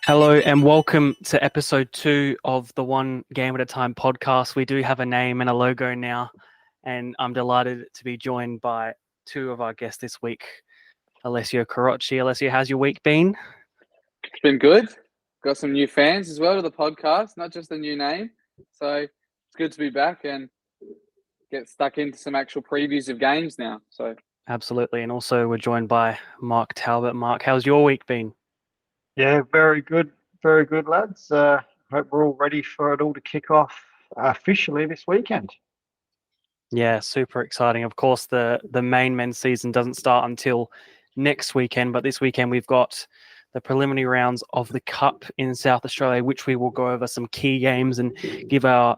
Hello and welcome to episode 2 of the One Game at a Time podcast. We do have a name and a logo now, and I'm delighted to be joined by two of our guests this week, Alessio Carocci. Alessio, how's your week been? It's been good. Got some new fans as well to the podcast, not just a new name. So it's good to be back and get stuck into some actual previews of games now. So Absolutely. And also we're joined by Mark Talbot. Mark, how's your week been? Yeah, very good. Very good, lads. Hope we're all ready for it all to kick off officially this weekend. Yeah, super exciting. Of course, the main men's season doesn't start until next weekend, but this weekend we've got the preliminary rounds of the Cup in South Australia, which we will go over some key games and give our,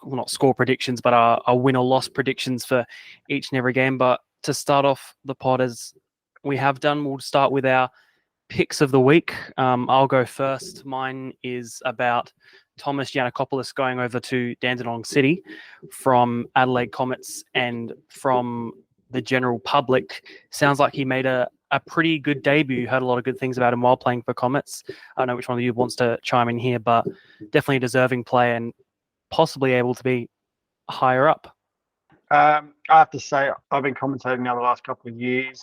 not score predictions, but our win or loss predictions for each and every game. But to start off the pod, as we have done, we'll start with our picks of the week. I'll go first. Mine is about Thomas Giannakopoulos going over to Dandenong City from Adelaide Comets, and from the general public, sounds like he made a pretty good debut. Heard a lot of good things about him while playing for Comets. I don't know which one of you wants to chime in here, but definitely a deserving player and possibly able to be higher up. I have to say, I've been commentating now the last couple of years,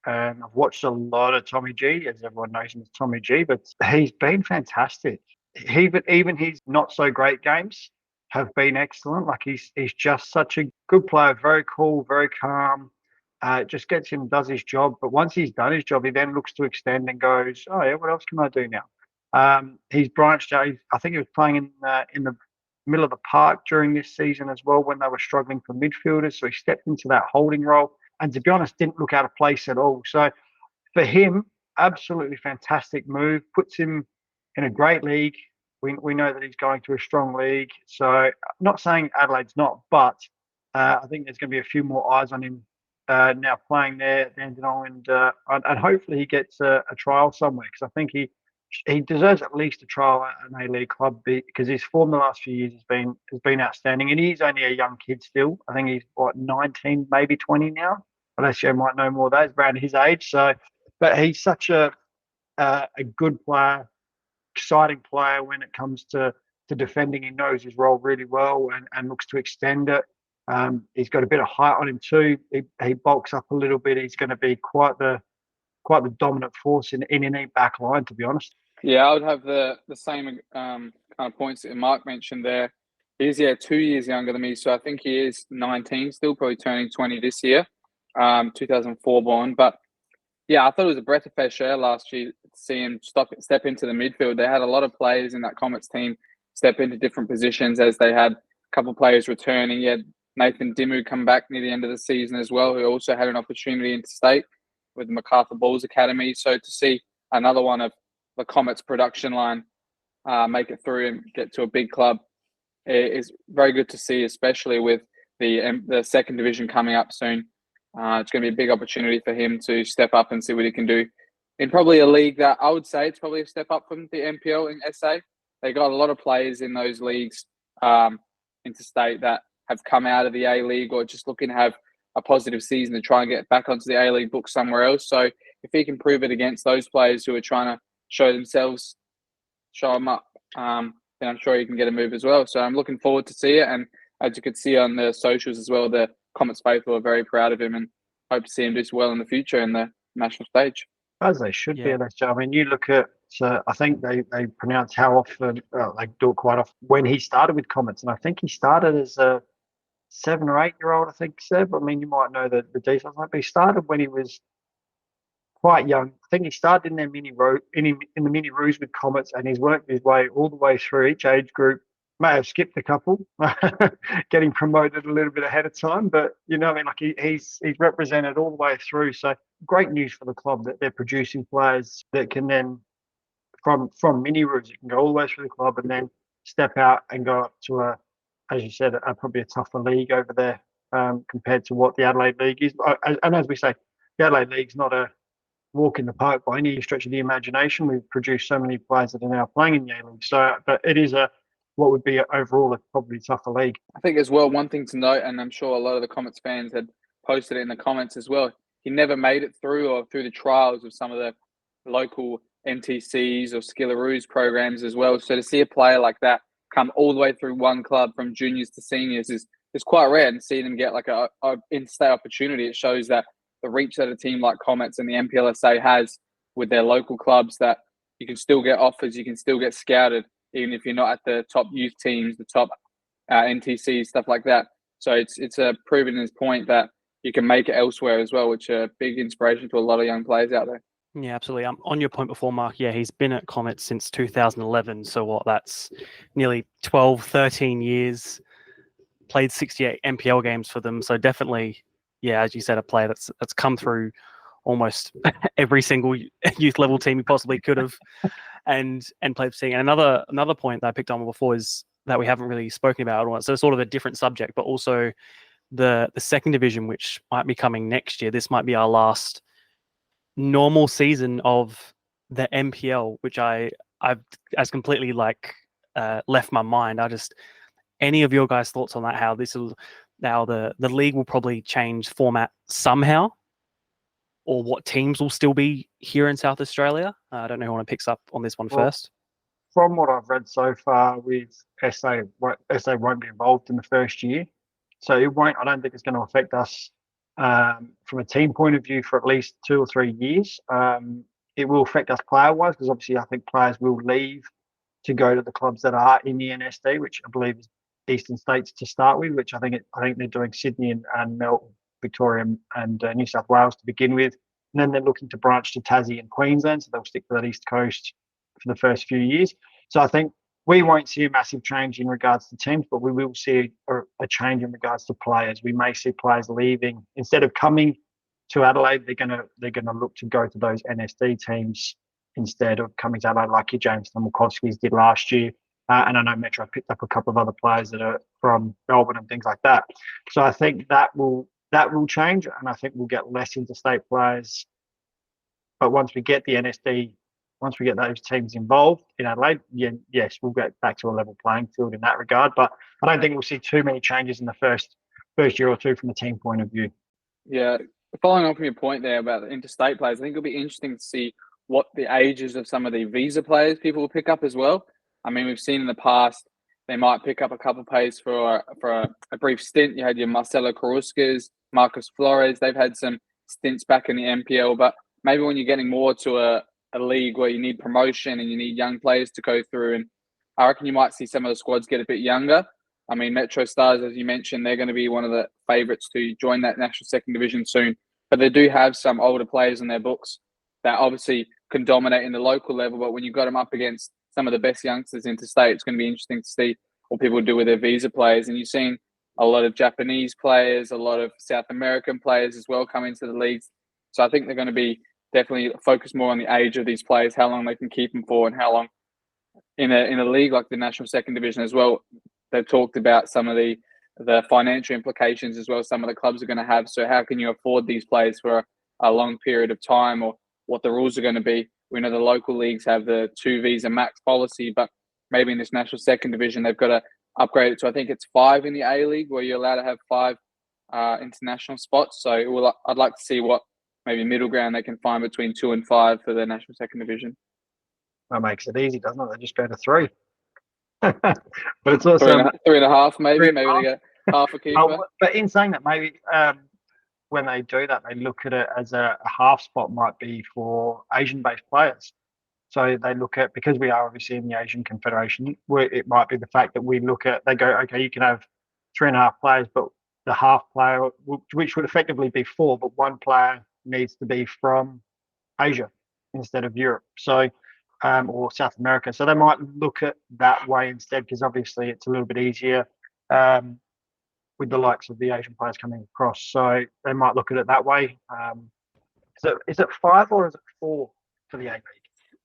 and I've watched a lot of Tommy G, as everyone knows him as Tommy G, but he's been fantastic. Even his not so great games have been excellent. Like he's just such a good player, very cool, very calm. Just gets in and does his job. But once he's done his job, he then looks to extend and goes, "Oh yeah, what else can I do now?" He's branched out. I think he was playing in the middle of the park during this season as well when they were struggling for midfielders. So he stepped into that holding role, and to be honest, didn't look out of place at all. So for him, absolutely fantastic move. Puts him in a great league. We know that he's going to a strong league. So I'm not saying Adelaide's not, but I think there's going to be a few more eyes on him now playing there at Dandenong, and hopefully he gets a trial somewhere, because I think he deserves at least a trial at an A-League club, because his form the last few years has been outstanding, and he's only a young kid still. I think he's 19, maybe 20 now. Alessio might know more of that. He's around his age. So, but he's such a good player, exciting player when it comes to defending. He knows his role really well and looks to extend it. He's got a bit of height on him too. He bulks up a little bit. He's going to be quite the dominant force in any back line, to be honest. yeah, I would have the same kind of points that Mark mentioned there. He's 2 years younger than me, so I think he is 19 still, probably turning 20 this year. 2004 born, but yeah, I thought it was a breath of fresh air last year to see him step into the midfield. They had a lot of players in that Comets team step into different positions as they had a couple of players returning. You had Nathan Dimmu come back near the end of the season as well, who also had an opportunity interstate with the MacArthur Bulls Academy. So to see another one of the Comets production line make it through and get to a big club is very good to see, especially with the second division coming up soon. It's going to be a big opportunity for him to step up and see what he can do in probably a league that I would say it's probably a step up from the NPL in SA. They got a lot of players in those leagues interstate that have come out of the A-League or just looking to have a positive season to try and get back onto the A-League book somewhere else. So if he can prove it against those players who are trying to show themselves, show them up, then I'm sure he can get a move as well. So I'm looking forward to see it. And as you could see on the socials as well, the Comets faithful are very proud of him and hope to see him do well in the future in the national stage. As they should be, Alessio. I mean, you look at, I think they pronounce how often, they do it quite often, when he started with Comets. And I think he started as a 7 or 8 year old, I think, Seb. I mean, you might know the details. But he started when he was quite young. I think he started in their in the mini roos with Comets, and he's worked his way all the way through each age group. May have skipped a couple, getting promoted a little bit ahead of time, but you know, I mean, like he's represented all the way through. So great news for the club that they're producing players that can then, from mini roos, you can go all the way through the club and then step out and go up to as you said, probably a tougher league over there compared to what the Adelaide League is. And as we say, the Adelaide League's not a walk in the park by any stretch of the imagination. We've produced so many players that are now playing in the A-League. So, but it is what would be overall a probably tougher league. I think as well, one thing to note, and I'm sure a lot of the Comets fans had posted it in the comments as well, he never made it through or through the trials of some of the local NTCs or Skillaroos programs as well. So to see a player like that come all the way through one club from juniors to seniors is quite rare, and see them get like a interstate opportunity. It shows that the reach that a team like Comets and the NPLSA has with their local clubs, that you can still get offers, you can still get scouted, even if you're not at the top youth teams, the top NTCs, stuff like that. So it's a proving his point that you can make it elsewhere as well, which are a big inspiration to a lot of young players out there. Yeah, absolutely. On your point before, Mark, yeah, he's been at Comet since 2011. So what, that's nearly 12, 13 years, played 68 MPL games for them. So definitely, yeah, as you said, a player that's come through almost every single youth level team he possibly could have and played for Sing. And another point that I picked on before is that we haven't really spoken about. So sort of a different subject, but also the second division, which might be coming next year. This might be our last normal season of the MPL, which I've as completely left my mind. Any of your guys' thoughts on that? How this will now the league will probably change format somehow, or what teams will still be here in South Australia? I don't know who want to pick up on this one first. From what I've read so far, with SA won't be involved in the first year, so it won't. I don't think it's going to affect us from a team point of view for at least 2 or 3 years. It will affect us player-wise, because obviously I think players will leave to go to the clubs that are in the NSD, which I believe is Eastern States to start with. Which I think they're doing Sydney and Melbourne, Victoria, and New South Wales to begin with, and then they're looking to branch to Tassie and Queensland, so they'll stick to that East Coast for the first few years. So I think we won't see a massive change in regards to teams, but we will see a change in regards to players. We may see players leaving. Instead of coming to Adelaide, they're gonna look to go to those NSD teams instead of coming to Adelaide, like your James Tomakovskis did last year. And I know Metro picked up a couple of other players that are from Melbourne and things like that. So I think that will change, and I think we'll get less interstate players. But once we get the NSD, once we get those teams involved in Adelaide, yes, we'll get back to a level playing field in that regard. But I don't think we'll see too many changes in the first year or two from a team point of view. Yeah, following on from your point there about the interstate players, I think it'll be interesting to see what the ages of some of the visa players people will pick up as well. I mean, we've seen in the past they might pick up a couple of players for a brief stint. You had your Marcelo Caruscas, Marcus Flores. They've had some stints back in the MPL, but maybe when you're getting more to a league where you need promotion and you need young players to go through, and I reckon you might see some of the squads get a bit younger. I mean, Metro Stars, as you mentioned, they're going to be one of the favourites to join that National Second Division soon. But they do have some older players in their books that obviously can dominate in the local level. But when you've got them up against some of the best youngsters interstate, it's going to be interesting to see what people do with their visa players. And you're seeing a lot of Japanese players, a lot of South American players as well come into the leagues. So I think they're going to be definitely focus more on the age of these players, how long they can keep them for, and how long in a league like the National Second Division as well. They've talked about some of the financial implications as well some of the clubs are going to have. So how can you afford these players for a long period of time, or what the rules are going to be? We know the local leagues have the 2 visa max policy, but maybe in this National Second Division they've got to upgrade it to, I think it's 5 in the A League, where you're allowed to have 5 international spots. So I'd like to see what maybe middle ground they can find between 2 and 5 for the National Second Division. That makes it easy, doesn't it? They just go to 3. But it's also 3.5, maybe. Three Maybe and they get half a keeper. But in saying that, maybe when they do that, they look at it as a half spot might be for Asian-based players. So they look at, because we are obviously in the Asian Confederation, it might be the fact that they go, okay, you can have 3.5 players, but the half player, which would effectively be 4, but 1 player needs to be from Asia instead of Europe. So, or South America. So they might look at that way instead, because obviously it's a little bit easier with the likes of the Asian players coming across. So they might look at it that way. Is it 5 or is it 4 for the A League?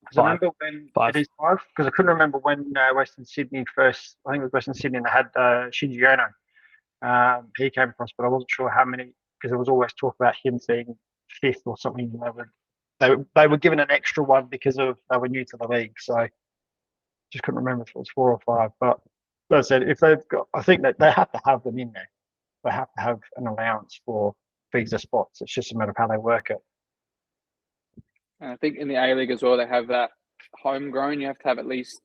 Because I remember when 5. It is 5, because I couldn't remember when Western Sydney first. I think it was Western Sydney, and they had Shinji Ono. He came across, but I wasn't sure how many, because there was always talk about him being 5th or something. They were given an extra one because they were new to the league. So just couldn't remember if it was 4 or 5. But like I said, if they've got, I think that they have to have them in there. They have to have an allowance for visa spots. It's just a matter of how they work it. And I think in the A League as well, they have that homegrown. You have to have at least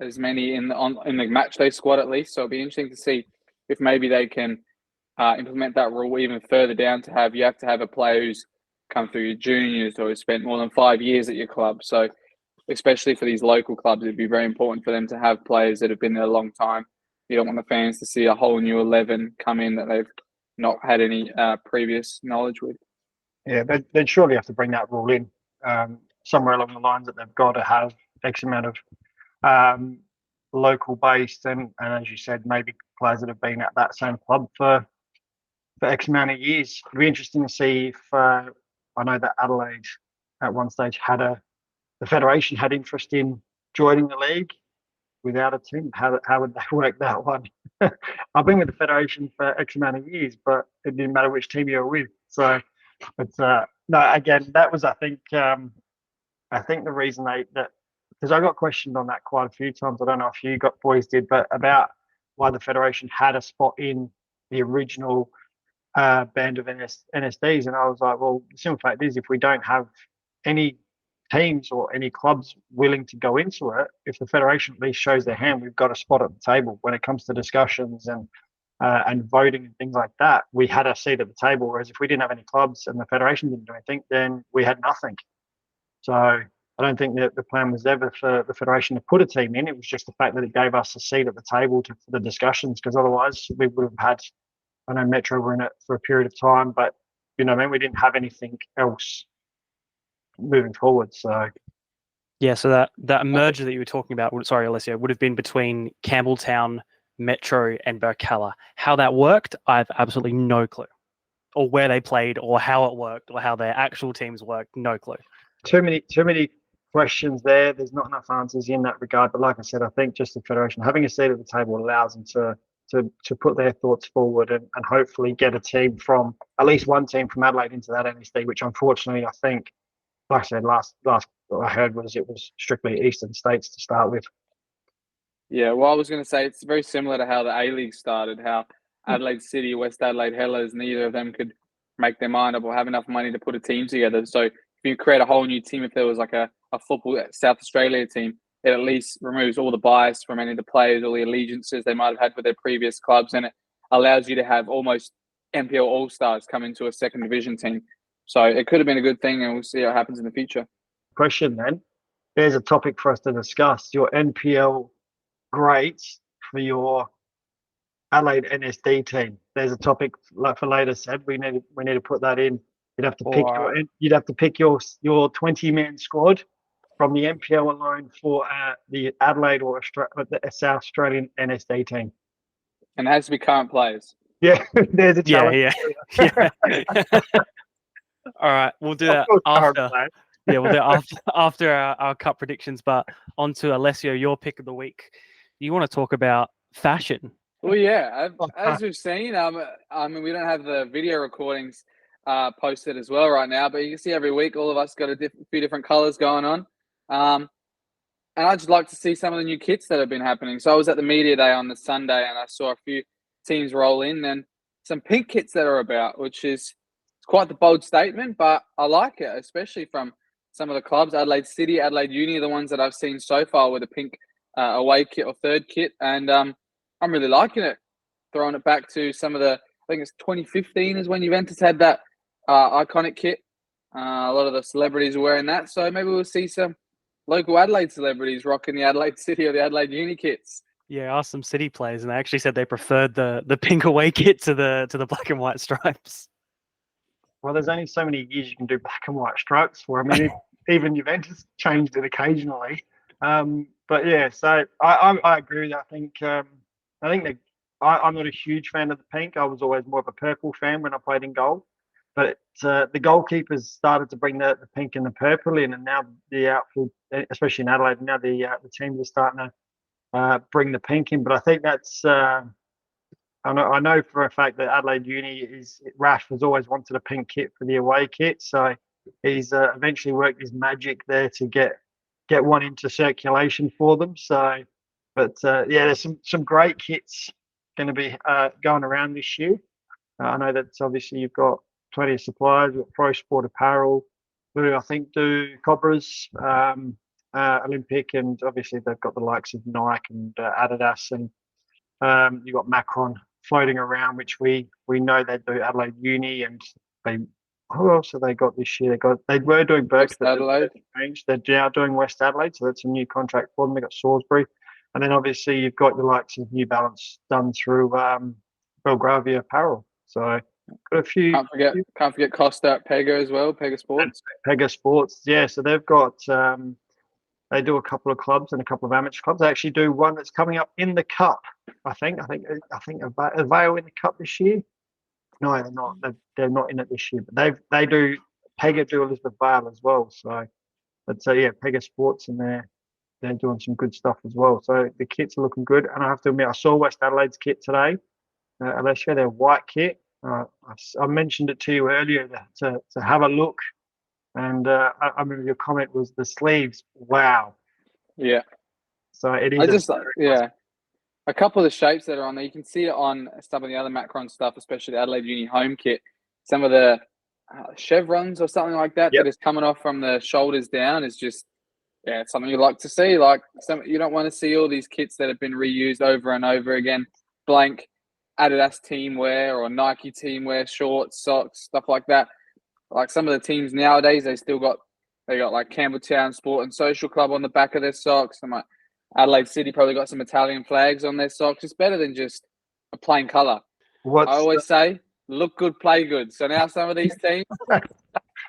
as many in the match day squad at least. So it'll be interesting to see if maybe they can implement that rule even further down to have you have to have a player who's come through your juniors or who's spent more than 5 years at your club. So especially for these local clubs, it'd be very important for them to have players that have been there a long time. You don't want the fans to see a whole new 11 come in that they've not had any previous knowledge with. Yeah, they'd surely have to bring that rule in somewhere along the lines that they've got to have X amount of local based and as you said, maybe players that have been at that same club for X amount of years. It'd be interesting to see if I know that Adelaide at one stage had the federation had interest in joining the league without a team. How would they work that one? I've been with the federation for X amount of years, but it didn't matter which team you were with. So, but no, again, that was I think the reason that because I got questioned on that quite a few times. I don't know if you boys did, but about why the federation had a spot in the original band of NSDs, and I was like, well, the simple fact is, if we don't have any teams or any clubs willing to go into it, if the federation at least shows their hand, we've got a spot at the table when it comes to discussions and voting and things like that. We had a seat at the table, whereas if we didn't have any clubs and the federation didn't do anything, then we had nothing. So I don't think that the plan was ever for the federation to put a team in. It was just the fact that it gave us a seat at the table for the discussions, because otherwise we would have had, I know Metro were in it for a period of time, but you know, we didn't have anything else moving forward. So yeah, so that merger that you were talking about, sorry, Alessio, would have been between Campbelltown, Metro, and Burkalla. How that worked, I have absolutely no clue, or where they played, or how it worked, or how their actual teams worked. No clue. Too many questions there. There's not enough answers in that regard. But like I said, I think just the federation having a seat at the table allows them to put their thoughts forward and hopefully get a team from at least one team from Adelaide into that NSD, which unfortunately I think, like I said, last I heard was it was strictly Eastern States to start with. Yeah, well, I was going to say it's very similar to how the A-League started, how Adelaide City, West Adelaide Hellers, neither of them could make their mind up or have enough money to put a team together. So if you create a whole new team, if there was like a football South Australia team, it at least removes all the bias from any of the players, all the allegiances they might have had with their previous clubs, and it allows you to have almost NPL All-Stars come into a second division team. So it could have been a good thing, and we'll see what happens in the future. Question then, there's a topic for us to discuss. Your NPL greats for your Adelaide NSD team. There's a topic like for later, Seb. We need to put that in. You'd have to pick your 20-man squad from the NPL alone for the Adelaide or the South Australian NSD team. And it has to be current players. Yeah, there's a challenge. Yeah. All right, we'll do that after. Yeah, we'll do it after our cup predictions. But on to Alessio, your pick of the week. You want to talk about fashion? Well, yeah, as we've seen, I mean, we don't have the video recordings posted as well right now, but you can see every week all of us got a few different colours going on. And I'd just like to see some of the new kits that have been happening. So I was at the media day on the Sunday and I saw a few teams roll in and some pink kits that are about, which is quite the bold statement, but I like it, especially from some of the clubs. Adelaide City, Adelaide Uni are the ones that I've seen so far with a pink away kit or third kit. And I'm really liking it. Throwing it back to some of the, I think it's 2015 is when Juventus had that iconic kit. A lot of the celebrities are wearing that. So maybe we'll see some local Adelaide celebrities rocking the Adelaide City or the Adelaide Uni kits. Yeah, I asked some City players, and they actually said they preferred the pink away kit to the black and white stripes. Well, there's only so many years you can do black and white stripes for. I mean, even Juventus changed it occasionally. But yeah, so I agree with that. I think that I'm not a huge fan of the pink. I was always more of a purple fan when I played in goal. But the goalkeepers started to bring the pink and the purple in, and now the outfield, especially in Adelaide, now the teams are starting to bring the pink in. But I think that's I know for a fact that Adelaide Uni Rash has always wanted a pink kit for the away kit, so he's eventually worked his magic there to get one into circulation for them. So, but yeah, there's some great kits going to be going around this year. I know that obviously you've got plenty of suppliers. You've got Pro Sport Apparel, who I think do Cobras, Olympic, and obviously they've got the likes of Nike and Adidas, and you've got Macron floating around, which we know they do Adelaide Uni, and they who else have they got this year? They were doing Berks, West but Adelaide. they've changed. They're now doing West Adelaide, so that's a new contract for them. They got Salisbury, and then obviously you've got your likes of New Balance done through Belgravia Apparel. So got a few. Can't forget Costa at Pega as well. Pega Sports. Pega Sports, yeah. So they've got they do a couple of clubs and a couple of amateur clubs. They actually do one that's coming up in the cup. I think a Vale in the cup this year. No, they're not. They're not in it this year. But they do Pega do Elizabeth Vale as well. So but yeah, Pega Sports, and they're doing some good stuff as well. So the kits are looking good. And I have to admit, I saw West Adelaide's kit today. Alessio, their white kit. I mentioned it to you earlier to have a look. And I remember your comment was the sleeves. Wow. Yeah. So it is. A couple of the shapes that are on there, you can see it on some of the other Macron stuff, especially the Adelaide Uni home kit. Some of the chevrons or something like that that is coming off from the shoulders down is just, it's something you like to see. Like you don't want to see all these kits that have been reused over and over again. Blank Adidas team wear or Nike team wear, shorts, socks, stuff like that. Like some of the teams nowadays, they got like Campbelltown Sport and Social Club on the back of their socks. And like Adelaide City probably got some Italian flags on their socks. It's better than just a plain colour. I always say, look good, play good. So now some of these teams,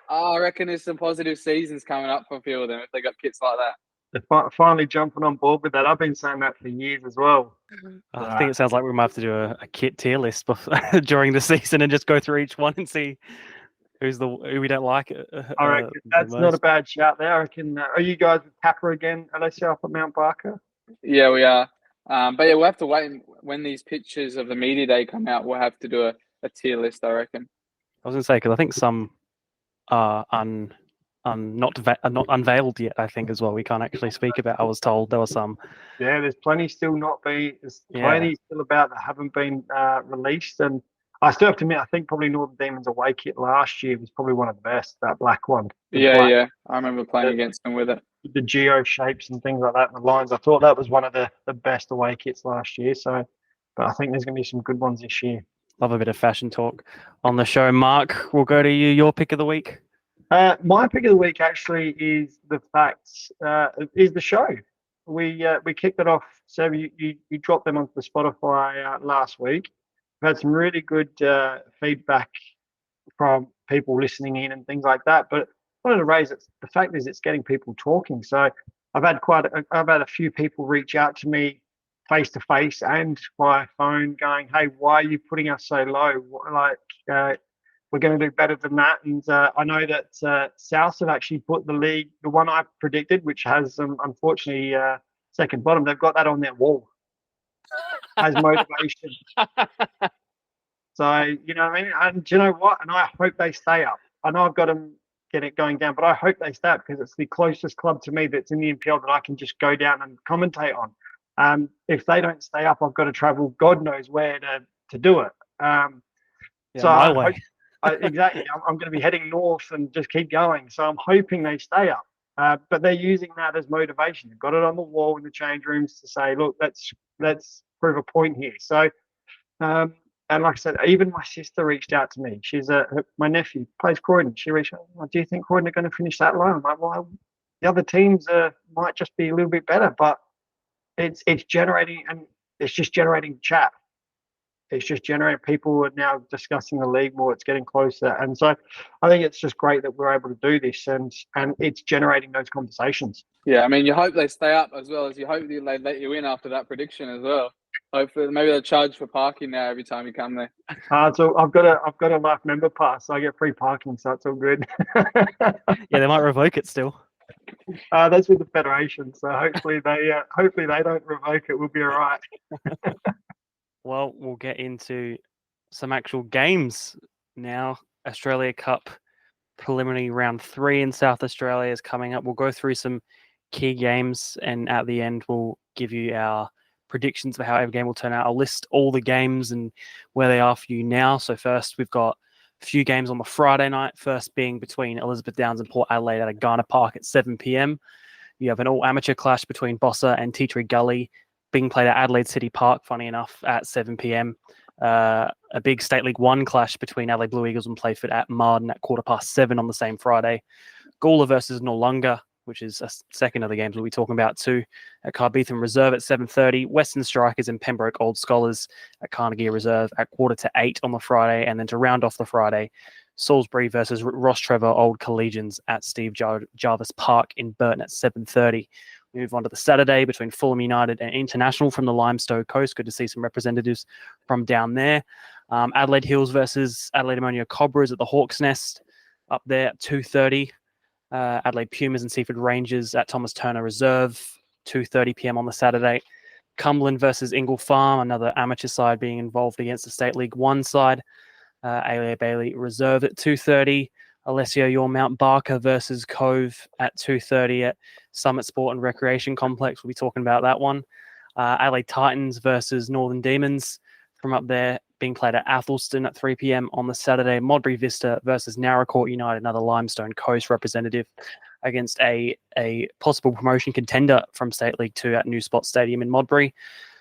I reckon there's some positive seasons coming up for a few of them if they got kits like that. They're finally jumping on board with that. I've been saying that for years as well. I think it sounds like we might have to do a kit tier list during the season and just go through each one and see who we don't like. I reckon that's not a bad shout there. I reckon. Are you guys with Kappa again, Alessio, up at Mount Barker? Yeah, we are. But yeah, we'll have to wait when these pictures of the media day come out. We'll have to do a tier list, I reckon. I was going to say, because I think some are not unveiled yet, I think, as well. We can't actually speak about. I was told there were some. Yeah, there's plenty still not be. There's plenty still about that haven't been released, and I still have to admit, I think probably Northern Demons away kit last year was probably one of the best. That black one. Yeah. I remember playing against them with it. The geo shapes and things like that, and the lines. I thought that was one of the best away kits last year. So, but I think there's going to be some good ones this year. Love a bit of fashion talk on the show. Mark, we'll go to you. Your pick of the week. My pick of the week actually is the show. We kicked it off. So you dropped them onto the Spotify last week. We've had some really good feedback from people listening in and things like that. But I wanted to raise it. The fact is, it's getting people talking. So I've had a few people reach out to me face to face and by phone, going, "Hey, why are you putting us so low? We're going to do better than that." And I know that South have actually put the league, the one I predicted, which has unfortunately second bottom. They've got that on their wall as motivation. So, you know what I mean? And do you know what? And I hope they stay up. I know I've got them get it going down, but I hope they stay up because it's the closest club to me that's in the NPL that I can just go down and commentate on. If they don't stay up, I've got to travel God knows where to do it. Exactly. I'm going to be heading north and just keep going. So I'm hoping they stay up. But they're using that as motivation. They've got it on the wall in the change rooms to say, look, let's prove a point here. So, and like I said, even my sister reached out to me. My nephew plays Croydon. She reached out, do you think Croydon are going to finish that low? I'm like, well, the other teams might just be a little bit better, but it's generating, and it's just generating chat. It's just generating, people are now discussing the league more. It's getting closer. And so I think it's just great that we're able to do this and it's generating those conversations. Yeah, I mean, you hope they stay up as well as you hope they let you in after that prediction as well. Hopefully, maybe they'll charge for parking now every time you come there. So I've got a life member pass, so I get free parking, so it's all good. Yeah, they might revoke it still. That's with the federation, so hopefully they don't revoke it. We'll be all right. Well, we'll get into some actual games now. Australia Cup preliminary round 3 in South Australia is coming up. We'll go through some key games, and at the end, we'll give you our predictions for how every game will turn out. I'll list all the games and where they are for you now. So first, we've got A few games on the Friday night, first being between Elizabeth Downs and Port Adelaide at Garner Park at 7 p.m. You have an all-amateur clash between Bossa and Tea Tree Gully being played at Adelaide City Park, funny enough, at 7 p.m. A big State League 1 clash between Adelaide Blue Eagles and Playford at Marden at 7:15 on the same Friday. Gawler versus Noarlunga, which is a second of the games we'll be talking about too, at Carbeetham Reserve at 7:30. Western Strikers and Pembroke Old Scholars at Carnegie Reserve at 7:45 on the Friday. And then to round off the Friday, Salisbury versus Ross Trevor Old Collegians at Steve Jarvis Park in Burton at 7:30. We move on to the Saturday between Fulham United and International from the Limestone Coast. Good to see some representatives from down there. Adelaide Hills versus Adelaide Ammonia Cobras at the Hawk's Nest up there at 2:30. Adelaide Pumas and Seaford Rangers at Thomas Turner Reserve, 2:30 p.m. on the Saturday. Cumberland versus Ingle Farm, another amateur side being involved against the State League 1 side. Alia Bailey Reserve at 2:30. Alessio Your Mount Barker versus Cove at 2:30 at Summit Sport and Recreation Complex. We'll be talking about that one. Adelaide Titans versus Northern Demons from up there being played at Athelston at 3 p.m. on the Saturday. Modbury Vista versus Narracourt United, another Limestone Coast representative, against a possible promotion contender from State League 2 at New Spot Stadium in Modbury.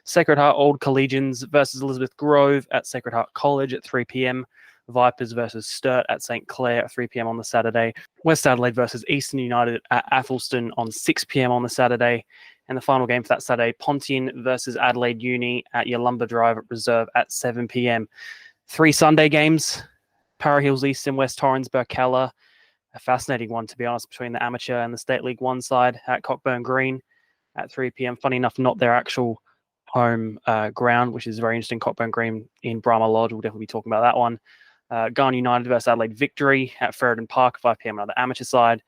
Sacred Heart Old Collegians versus Elizabeth Grove at Sacred Heart College at 3 p.m. Vipers versus Sturt at St. Clair at 3 p.m. on the Saturday. West Adelaide versus Eastern United at Athelston on 6 p.m. on the Saturday. And the final game for that Saturday, Pontian versus Adelaide Uni at Yalumba Drive Reserve at 7 p.m. 3 Sunday games, Para Hills East and West Torrens Burkella. A fascinating one, to be honest, between the amateur and the State League 1 side at Cockburn Green at 3 p.m. Funny enough, not their actual home ground, which is very interesting. Cockburn Green in Brahma Lodge. We'll definitely be talking about that one. Garn United versus Adelaide Victory at Ferryden Park, 5 p.m. on the amateur side.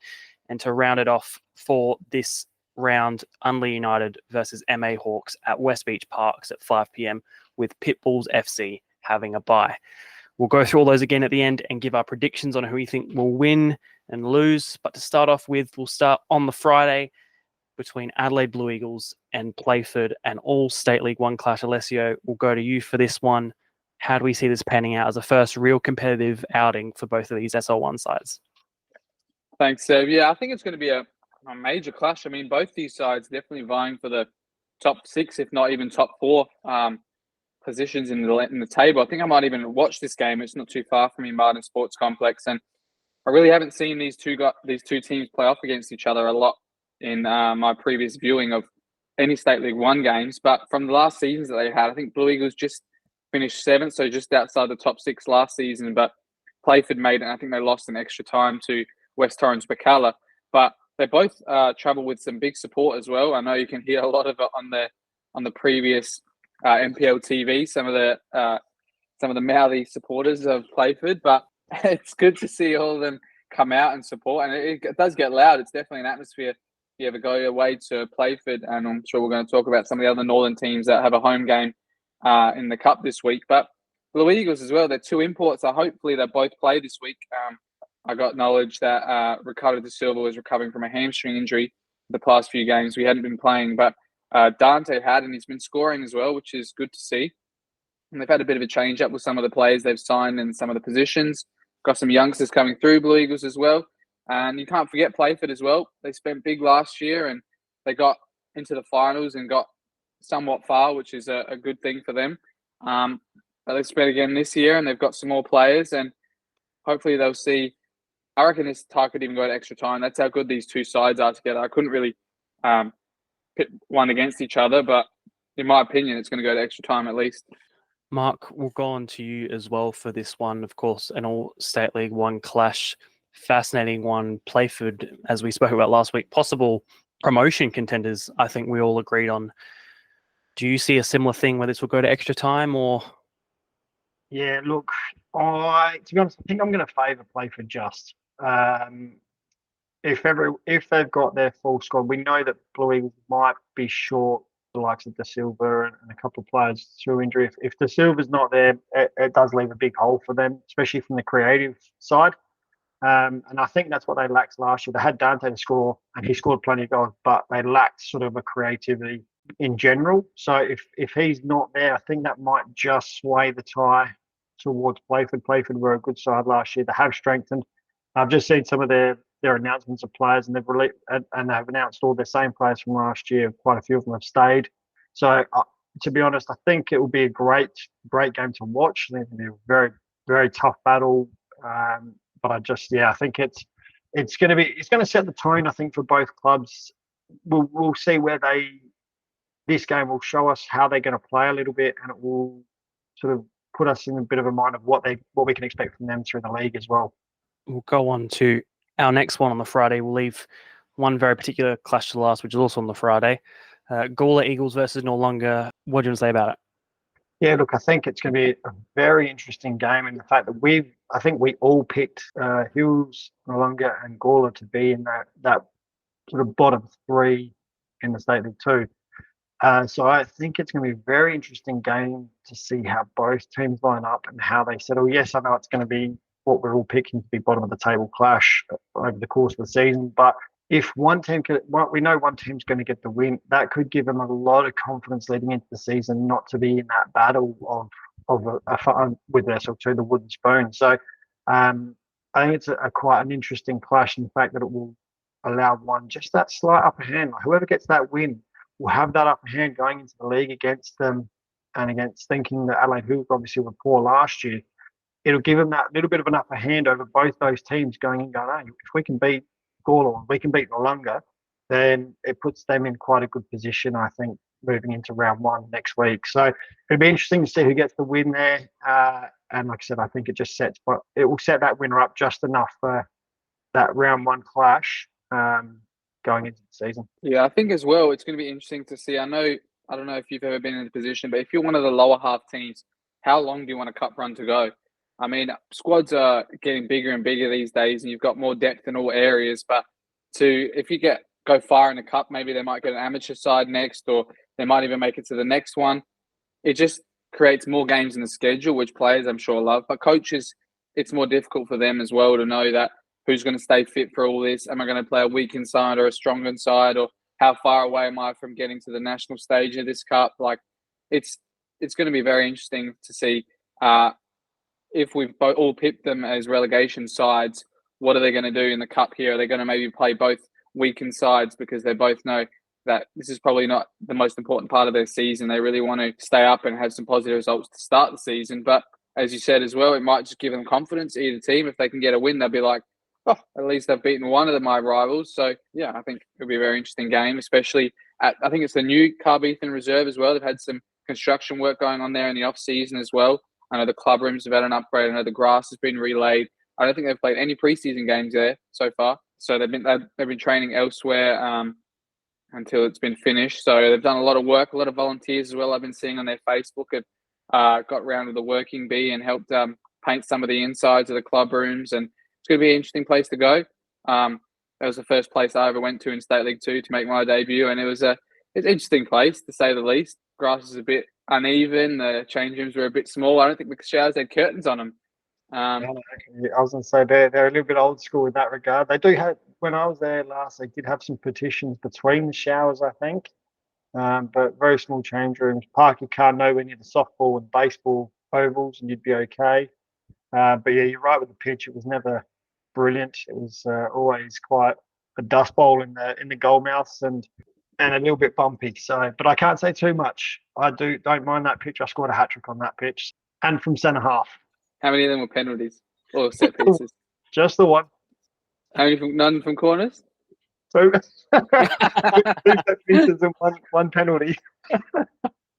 And to round it off for this round, Unley United versus MA Hawks at West Beach Parks at 5 p.m. with Pitbulls FC having a bye. We'll go through all those again at the end and give our predictions on who we think will win and lose. But to start off with, we'll start on the Friday between Adelaide Blue Eagles and Playford, and all State League 1 clash. Alessio, we'll go to you for this one. How do we see this panning out as a first real competitive outing for both of these SL1 sides? Thanks, Seb. Yeah, I think it's going to be a major clash. I mean, both these sides definitely vying for the top 6, if not even top 4 positions in the table. I think I might even watch this game. It's not too far from me, Martin Sports Complex, and I really haven't seen these two teams play off against each other a lot in my previous viewing of any State League 1 games. But from the last seasons that they had, I think Blue Eagles just finished 7th, so just outside the top 6 last season. But Playford made it, and I think they lost in extra time to West Torrens Bacala. But they both travel with some big support as well. I know you can hear a lot of it on the previous MPL TV, some of the mouthy supporters of Playford, but it's good to see all of them come out and support. And it does get loud. It's definitely an atmosphere if you ever go away to Playford, and I'm sure we're going to talk about some of the other northern teams that have a home game in the Cup this week. But Blue Eagles as well, they're 2 imports. So hopefully they both play this week. I got knowledge that Ricardo da Silva was recovering from a hamstring injury the past few games. We hadn't been playing, but Dante had, and he's been scoring as well, which is good to see. And they've had a bit of a change up with some of the players they've signed and some of the positions. Got some youngsters coming through, Blue Eagles as well. And you can't forget Playford as well. They spent big last year and they got into the finals and got somewhat far, which is a good thing for them. But they've spent again this year, and they've got some more players, and hopefully they'll see. I reckon this tie could even go to extra time. That's how good these two sides are together. I couldn't really pit one against each other, but in my opinion, it's going to go to extra time at least. Mark, we'll go on to you as well for this one. Of course, an all State League 1 clash. Fascinating one. Playford, as we spoke about last week, possible promotion contenders, I think we all agreed on. Do you see a similar thing where this will go to extra time, or? Yeah, look, to be honest, I think I'm going to favour Playford just. If they've got their full squad, we know that Blue Eagles might be short the likes of Da Silva and a couple of players through injury. If Da Silva's not there, it does leave a big hole for them, especially from the creative side. And I think that's what they lacked last year. They had Dante to score, and he scored plenty of goals, but they lacked sort of a creativity in general. So if he's not there, I think that might just sway the tie towards Playford. Playford were a good side last year. They have strengthened. I've just seen some of their announcements of players, and they've have announced all the same players from last year. Quite a few of them have stayed. So, to be honest, I think it will be a great game to watch. I think it'll be a very, very tough battle. But I think it's going to set the tone. I think for both clubs, we'll see where this game will show us how they're going to play a little bit, and it will sort of put us in a bit of a mind of what we can expect from them through the league as well. We'll go on to our next one on the Friday. We'll leave one very particular clash to the last, which is also on the Friday. Gawler Eagles versus Noarlunga. What do you want to say about it? Yeah, look, I think it's going to be a very interesting game, and the fact that I think we all picked Hills, Noarlunga, and Gawler to be in that sort of bottom three in the State League 2. So I think it's going to be a very interesting game to see how both teams line up and how they settle. Yes, I know it's going to be what we're all picking to be bottom of the table clash over the course of the season, but if we know one team's going to get the win, that could give them a lot of confidence leading into the season not to be in that battle of with their sort of the wooden spoon. So I think it's quite an interesting clash in the fact that it will allow one just that slight upper hand. Like whoever gets that win will have that upper hand going into the league against them, and against thinking that Adelaide Hills obviously were poor last year. It'll give them that little bit of an upper hand over both those teams going, hey, if we can beat Gawler, we can beat Noarlunga, then it puts them in quite a good position, I think, moving into round one next week. So it'll be interesting to see who gets the win there. And like I said, I think it will set that winner up just enough for that round one clash going into the season. Yeah, I think as well, it's going to be interesting to see. I don't know if you've ever been in the position, but if you're one of the lower half teams, how long do you want a cup run to go? I mean, squads are getting bigger and bigger these days, and you've got more depth in all areas. But if you go far in the cup, maybe they might get an amateur side next, or they might even make it to the next one. It just creates more games in the schedule, which players I'm sure love. But coaches, it's more difficult for them as well to know that who's going to stay fit for all this. Am I going to play a weakened side or a stronger side, or how far away am I from getting to the national stage of this cup? Like, it's going to be very interesting to see. If we've all picked them as relegation sides, what are they going to do in the cup here? Are they going to maybe play both weakened sides because they both know that this is probably not the most important part of their season? They really want to stay up and have some positive results to start the season. But as you said as well, it might just give them confidence. Either team, if they can get a win, they'll be like, oh, at least they've beaten one of my rivals. So, yeah, I think it'll be a very interesting game, especially I think it's the new Carbethan Reserve as well. They've had some construction work going on there in the off-season as well. I know the club rooms have had an upgrade. I know the grass has been relayed. I don't think they've played any preseason games there so far. So they've been training elsewhere until it's been finished. So they've done a lot of work, a lot of volunteers as well. I've been seeing on their Facebook have got round with the working bee and helped paint some of the insides of the club rooms. And it's going to be an interesting place to go. That was the first place I ever went to in State League 2 to make my debut. And it's an interesting place, to say the least. Grass is a bit uneven. The change rooms were a bit small. I don't think the showers had curtains on them. I was going to say they're a little bit old school in that regard. They do have, when I was there last, they did have some partitions between the showers, I think, but very small change rooms. Park your car nowhere near the softball and baseball ovals, and you'd be okay. But yeah, you're right with the pitch. It was never brilliant. It was always quite a dust bowl in the goal mouths and a little bit bumpy. So, but I can't say too much. I don't mind that pitch. I scored a hat-trick on that pitch, and from centre half. How many of them were penalties or set pieces? Just the one. How many none from corners? So, 2 set pieces and one penalty.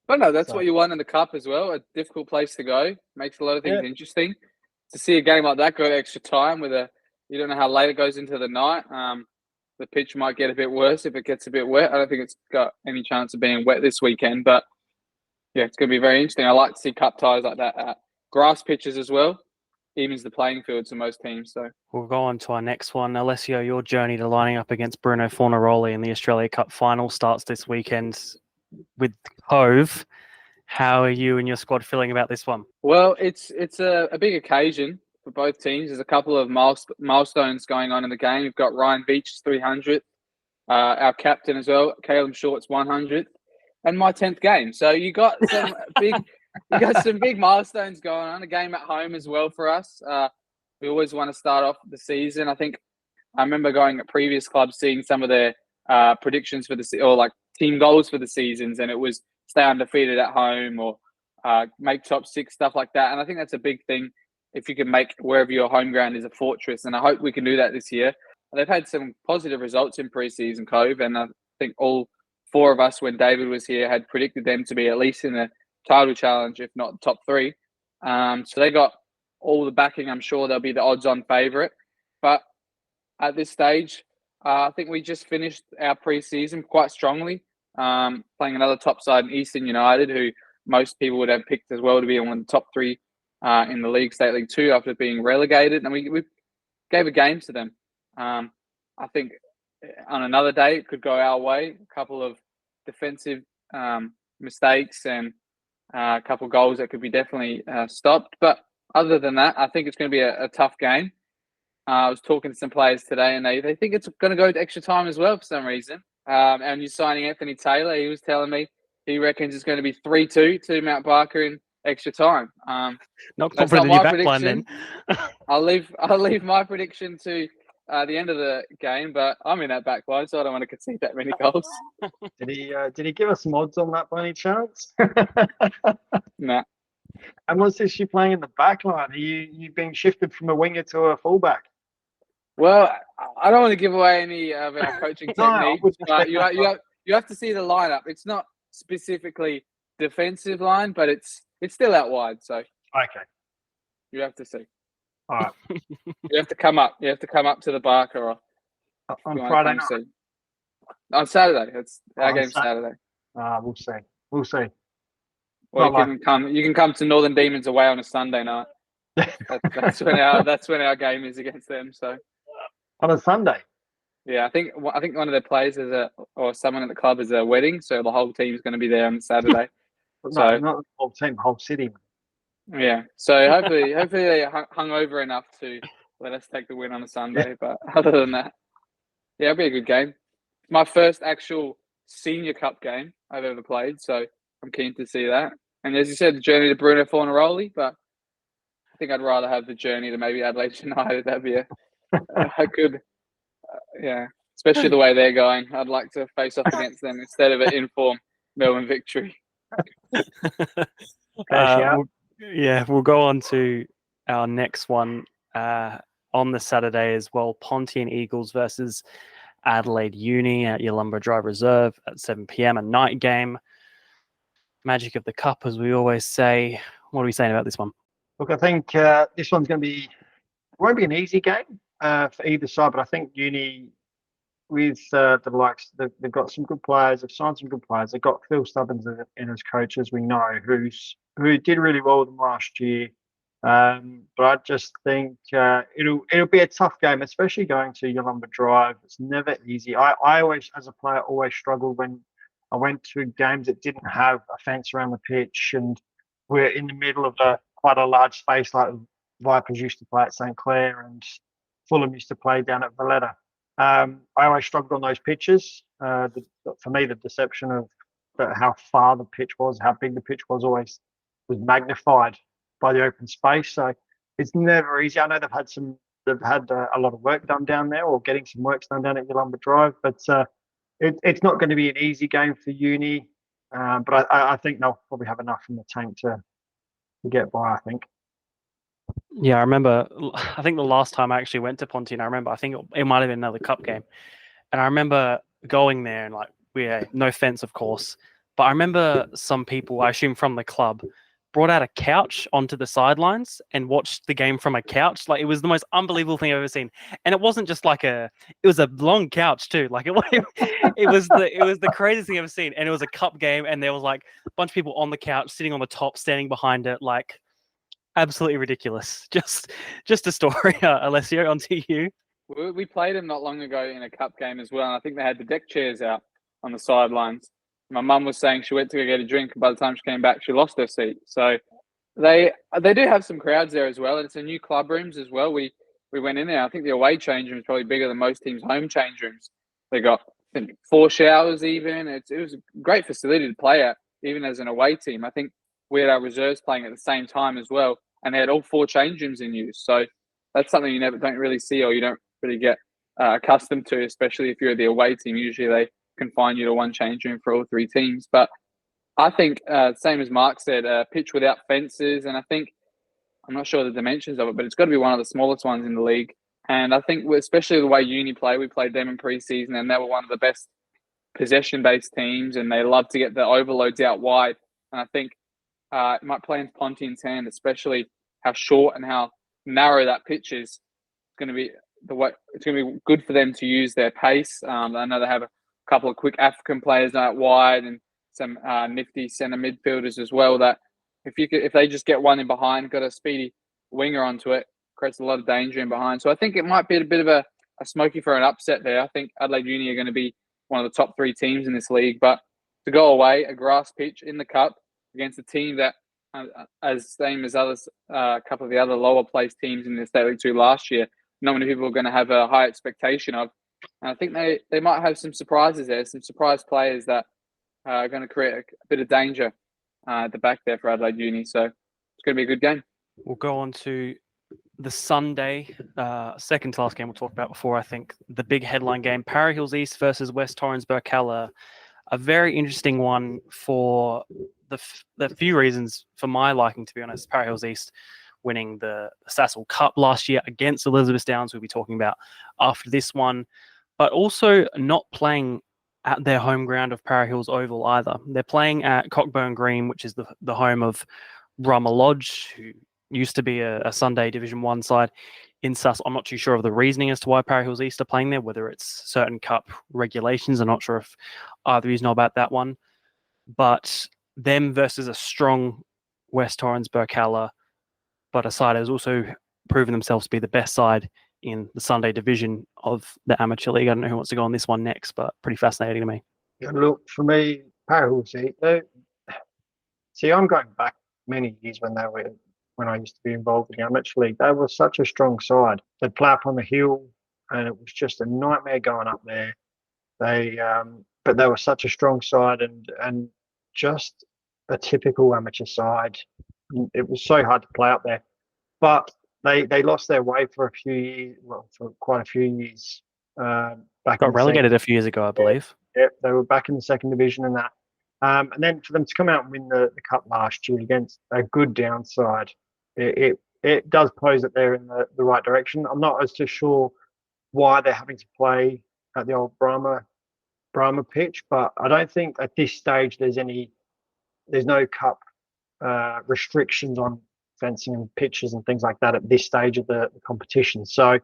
But no, that's what you want in the cup as well. A difficult place to go. Makes a lot of things interesting. To see a game like that go to extra time you don't know how late it goes into the night. The pitch might get a bit worse if it gets a bit wet. I don't think it's got any chance of being wet this weekend, but yeah, it's going to be very interesting. I like to see cup ties like that at grass pitches as well. Evens the playing fields for most teams. So we'll go on to our next one. Alessio, your journey to lining up against Bruno Fornaroli in the Australia Cup final starts this weekend with Cove. How are you and your squad feeling about this one? Well, it's a big occasion for both teams. There's a couple of milestones going on in the game. You've got Ryan Beach's 300th, our captain as well, Caleb Short's 100th, and my 10th game. So you got some we got some big milestones going on. A game at home as well for us. We always want to start off the season. I think I remember going at previous clubs, seeing some of their predictions for or like team goals for the seasons, and it was stay undefeated at home or make top 6, stuff like that. And I think that's a big thing if you can make wherever your home ground is a fortress. And I hope we can do that this year. They've had some positive results in pre-season, Cove, and I think all 4 of us, when David was here, had predicted them to be at least in the title challenge, if not top 3. So they got all the backing. I'm sure they'll be the odds-on favourite. But at this stage, I think we just finished our pre-season quite strongly, playing another top side in Eastern United, who most people would have picked as well to be one of the top 3 in the league, State League 2, after being relegated. And we gave a game to them. I think on another day, it could go our way. A couple of defensive mistakes and a couple of goals that could be definitely stopped. But other than that, I think it's going to be a tough game. I was talking to some players today, and they think it's going to go to extra time as well for some reason. And you're signing Anthony Taylor. He was telling me he reckons it's going to be 3-2 to Mount Barker in extra time. Not confident in your back line then. I'll leave my prediction to the end of the game, but I'm in that back line, so I don't want to concede that many goals. Did he give us some odds on that by any chance? Nah. And what's this you playing in the back line? Are you being shifted from a winger to a fullback? Well, I don't want to give away any of our coaching techniques, but you have to see the lineup. It's not specifically defensive line, but it's still out wide. So okay, you have to see. All right. You have to come up. You have to come up to the Barker on Friday night. On Saturday. It's our game Saturday. We'll see. We'll see. Well, you can come to Northern Demons away on a Sunday night. That's when our game is against them. So on a Sunday. Yeah, I think one of their players or someone at the club is a wedding, so the whole team's going to be there on Saturday. No, not the whole team, the whole city. Yeah, so hopefully they hung over enough to let us take the win on a Sunday. Yeah. But other than that, yeah, it'll be a good game. My first actual senior cup game I've ever played, so I'm keen to see that. And as you said, the journey to Bruno Fornaroli, but I think I'd rather have the journey to maybe Adelaide United. That'd be a good, yeah, especially the way they're going. I'd like to face off against them instead of an informed Melbourne victory. We'll go on to our next one on the Saturday as well. Pontian Eagles versus Adelaide Uni at Yalumba Drive Reserve at 7 p.m. a night game. Magic of the Cup, as we always say. What are we saying about this one? Look, I think this one's going to be, it won't be an easy game for either side, but I think Uni, with the likes, they've got some good players, they've signed some good players. They've got Phil Stubbins in as coach, as we know, who did really well with them last year. But I just think it'll be a tough game, especially going to Yalumba Drive. It's never easy. I always, as a player, always struggled when I went to games that didn't have a fence around the pitch and we're in the middle of quite a large space, like Vipers used to play at St Clair and Fulham used to play down at Valletta. I always struggled on those pitches. For me, the deception of how far the pitch was, how big the pitch was, always was magnified by the open space. So it's never easy. I know they've had a lot of work done down there, or getting some work done down at Yalumba Drive, but it's not going to be an easy game for Uni. But I think they'll probably have enough in the tank to get by, I think. Yeah, I remember, I think the last time I actually went to Pontian, I think it might have been another cup game. And I remember going there and no fence, of course. But I remember some people, I assume from the club, brought out a couch onto the sidelines and watched the game from a couch. It was the most unbelievable thing I've ever seen. And it wasn't just it was a long couch too. It was the craziest thing I've ever seen. And it was a cup game and there was a bunch of people on the couch, sitting on the top, standing behind it, absolutely ridiculous. Just a story. Alessio, on to you. We played them not long ago in a cup game as well. And I think they had the deck chairs out on the sidelines. My mum was saying she went to go get a drink, and by the time she came back, she lost her seat. So they do have some crowds there as well, and it's a new club rooms as well. We went in there. I think the away change room is probably bigger than most teams' home change rooms. They got, I think, 4 showers even. It was a great facility to play at, even as an away team. I think we had our reserves playing at the same time as well, and they had all 4 change rooms in use. So that's something you don't really see, or you don't really get accustomed to, especially if you're the away team. Usually they confine you to one change room for all 3 teams. But I think, same as Mark said, pitch without fences, and I think I'm not sure the dimensions of it, but it's got to be one of the smallest ones in the league. And I think, especially the way Uni play, we played them in preseason, and they were one of the best possession-based teams, and they love to get the overloads out wide. And I think it might play into Pontian's hand, especially how short and how narrow that pitch is. It's going to be it's going to be good for them to use their pace. I know they have a couple of quick African players out wide and some nifty centre midfielders as well. That if they just get one in behind, got a speedy winger onto it, creates a lot of danger in behind. So I think it might be a bit of a smoky for an upset there. I think Adelaide Uni are going to be one of the top 3 teams in this league, but to go away, a grass pitch in the cup against a team that, as same as others, a couple of the other lower placed teams in the State League 2 last year, not many people are going to have a high expectation of. And I think they might have some surprises there, some surprise players that are going to create a bit of danger at the back there for Adelaide Uni. So it's going to be a good game. We'll go on to the Sunday, second to last game we'll talk about before, I think, the big headline game, Para Hills East versus West Torrens Burkalla. A very interesting one for the few reasons for my liking, to be honest. Para Hills East winning the Sassel Cup last year against Elizabeth Downs, we'll be talking about after this one, but also not playing at their home ground of Para Hills Oval either. They're playing at Cockburn Green, which is the home of Brummer Lodge, who used to be a Sunday Division 1 side in Sassel. I'm not too sure of the reasoning as to why Para Hills East are playing there, whether it's certain cup regulations. I'm not sure if either of you know about that one. But them versus a strong West Torrens Burkalla, but a side has also proven themselves to be the best side in the Sunday division of the amateur league. I don't know who wants to go on this one next, but pretty fascinating to me. Yeah, look, for me, Para Hills East, see, I'm going back many years when I used to be involved in the amateur league. They were such a strong side. They'd play up on the hill, and it was just a nightmare going up there. But they were such a strong side and just a typical amateur side. It was so hard to play up there. But they lost their way for quite a few years. Back got relegated a few years ago, I believe. Yeah, they were back in the second division and that. And then for them to come out and win the cup last year against a good downside, it does pose that they're in the right direction. I'm not as too sure why they're having to play at the old Brahma pitch, but I don't think at this stage there's no cup restrictions on fencing and pitches and things like that at this stage of the competition. So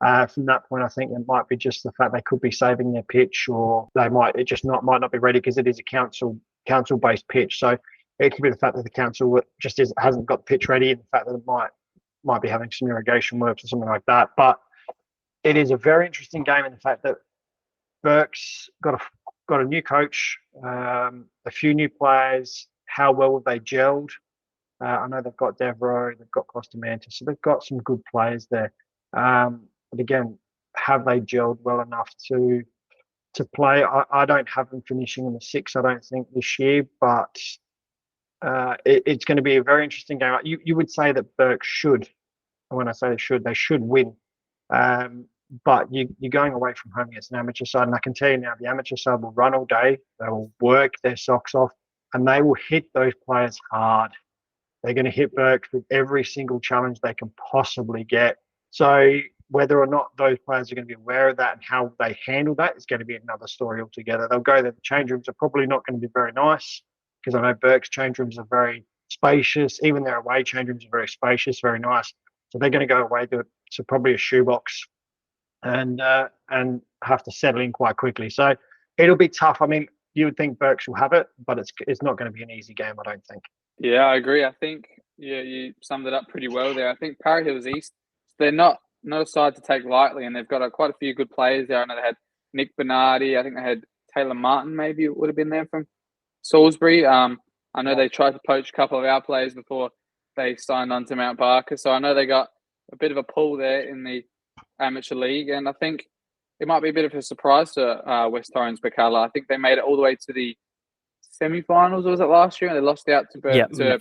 from that point, I think it might be just the fact they could be saving their pitch, or might not be ready because it is a council based pitch. So it could be the fact that the council just hasn't got the pitch ready, and the fact that it might be having some irrigation works or something like that. But it is a very interesting game in the fact that Burke's got a new coach, a few new players. How well have they gelled? I know they've got Devereaux, they've got Costamante, so they've got some good players there. But again, have they gelled well enough to play? I don't have them finishing in the 6, I don't think, this year, but it's going to be a very interesting game. You would say that Burke should, and when I say they should win. But you're going away from home against an amateur side, and I can tell you now, the amateur side will run all day. They will work their socks off, and they will hit those players hard. They're going to hit Burke with every single challenge they can possibly get. So whether or not those players are going to be aware of that and how they handle that is going to be another story altogether. They'll go there. The change rooms are probably not going to be very nice, because I know Burke's change rooms are very spacious. Even their away change rooms are very spacious, very nice. So they're going to go away to probably a shoebox and have to settle in quite quickly. So it'll be tough. I mean, you would think Burks will have it, but it's not going to be an easy game, I don't think. Yeah, I agree. I think you summed it up pretty well there. I think Para Hills East, they're not a side to take lightly, and they've got quite a few good players there. I know they had Nick Bernardi. I think they had Taylor Martin, maybe it would have been there from Salisbury. I know they tried to poach a couple of our players before they signed on to Mount Barker. So I know they got a bit of a pull there in the amateur league, and I think it might be a bit of a surprise to West Torrens Burkalla. I think they made it all the way to the semi-finals, or was it last year? And they lost out to Yeah, to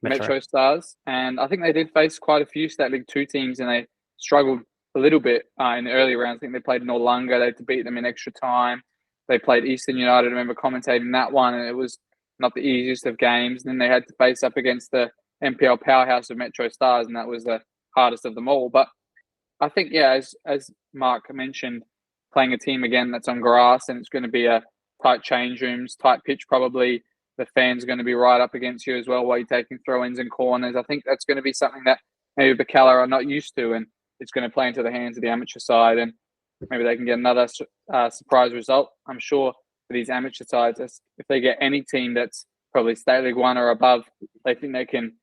Metro Stars. And I think they did face quite a few State League 2 teams, and they struggled a little bit in the early rounds. I think they played Noarlunga. They had to beat them in extra time. They played Eastern United. I remember commentating that one, and it was not the easiest of games. And then they had to face up against the NPL powerhouse of Metro Stars, and that was the hardest of them all. But I think, yeah, as Mark mentioned, playing a team again that's on grass, and it's going to be a tight change rooms, tight pitch probably. The fans are going to be right up against you as well while you're taking throw-ins and corners. I think that's going to be something that maybe Bacala are not used to, and it's going to play into the hands of the amateur side, and maybe they can get another surprise result. I'm sure for these amateur sides, if they get any team that's probably State League 1 or above, they think they can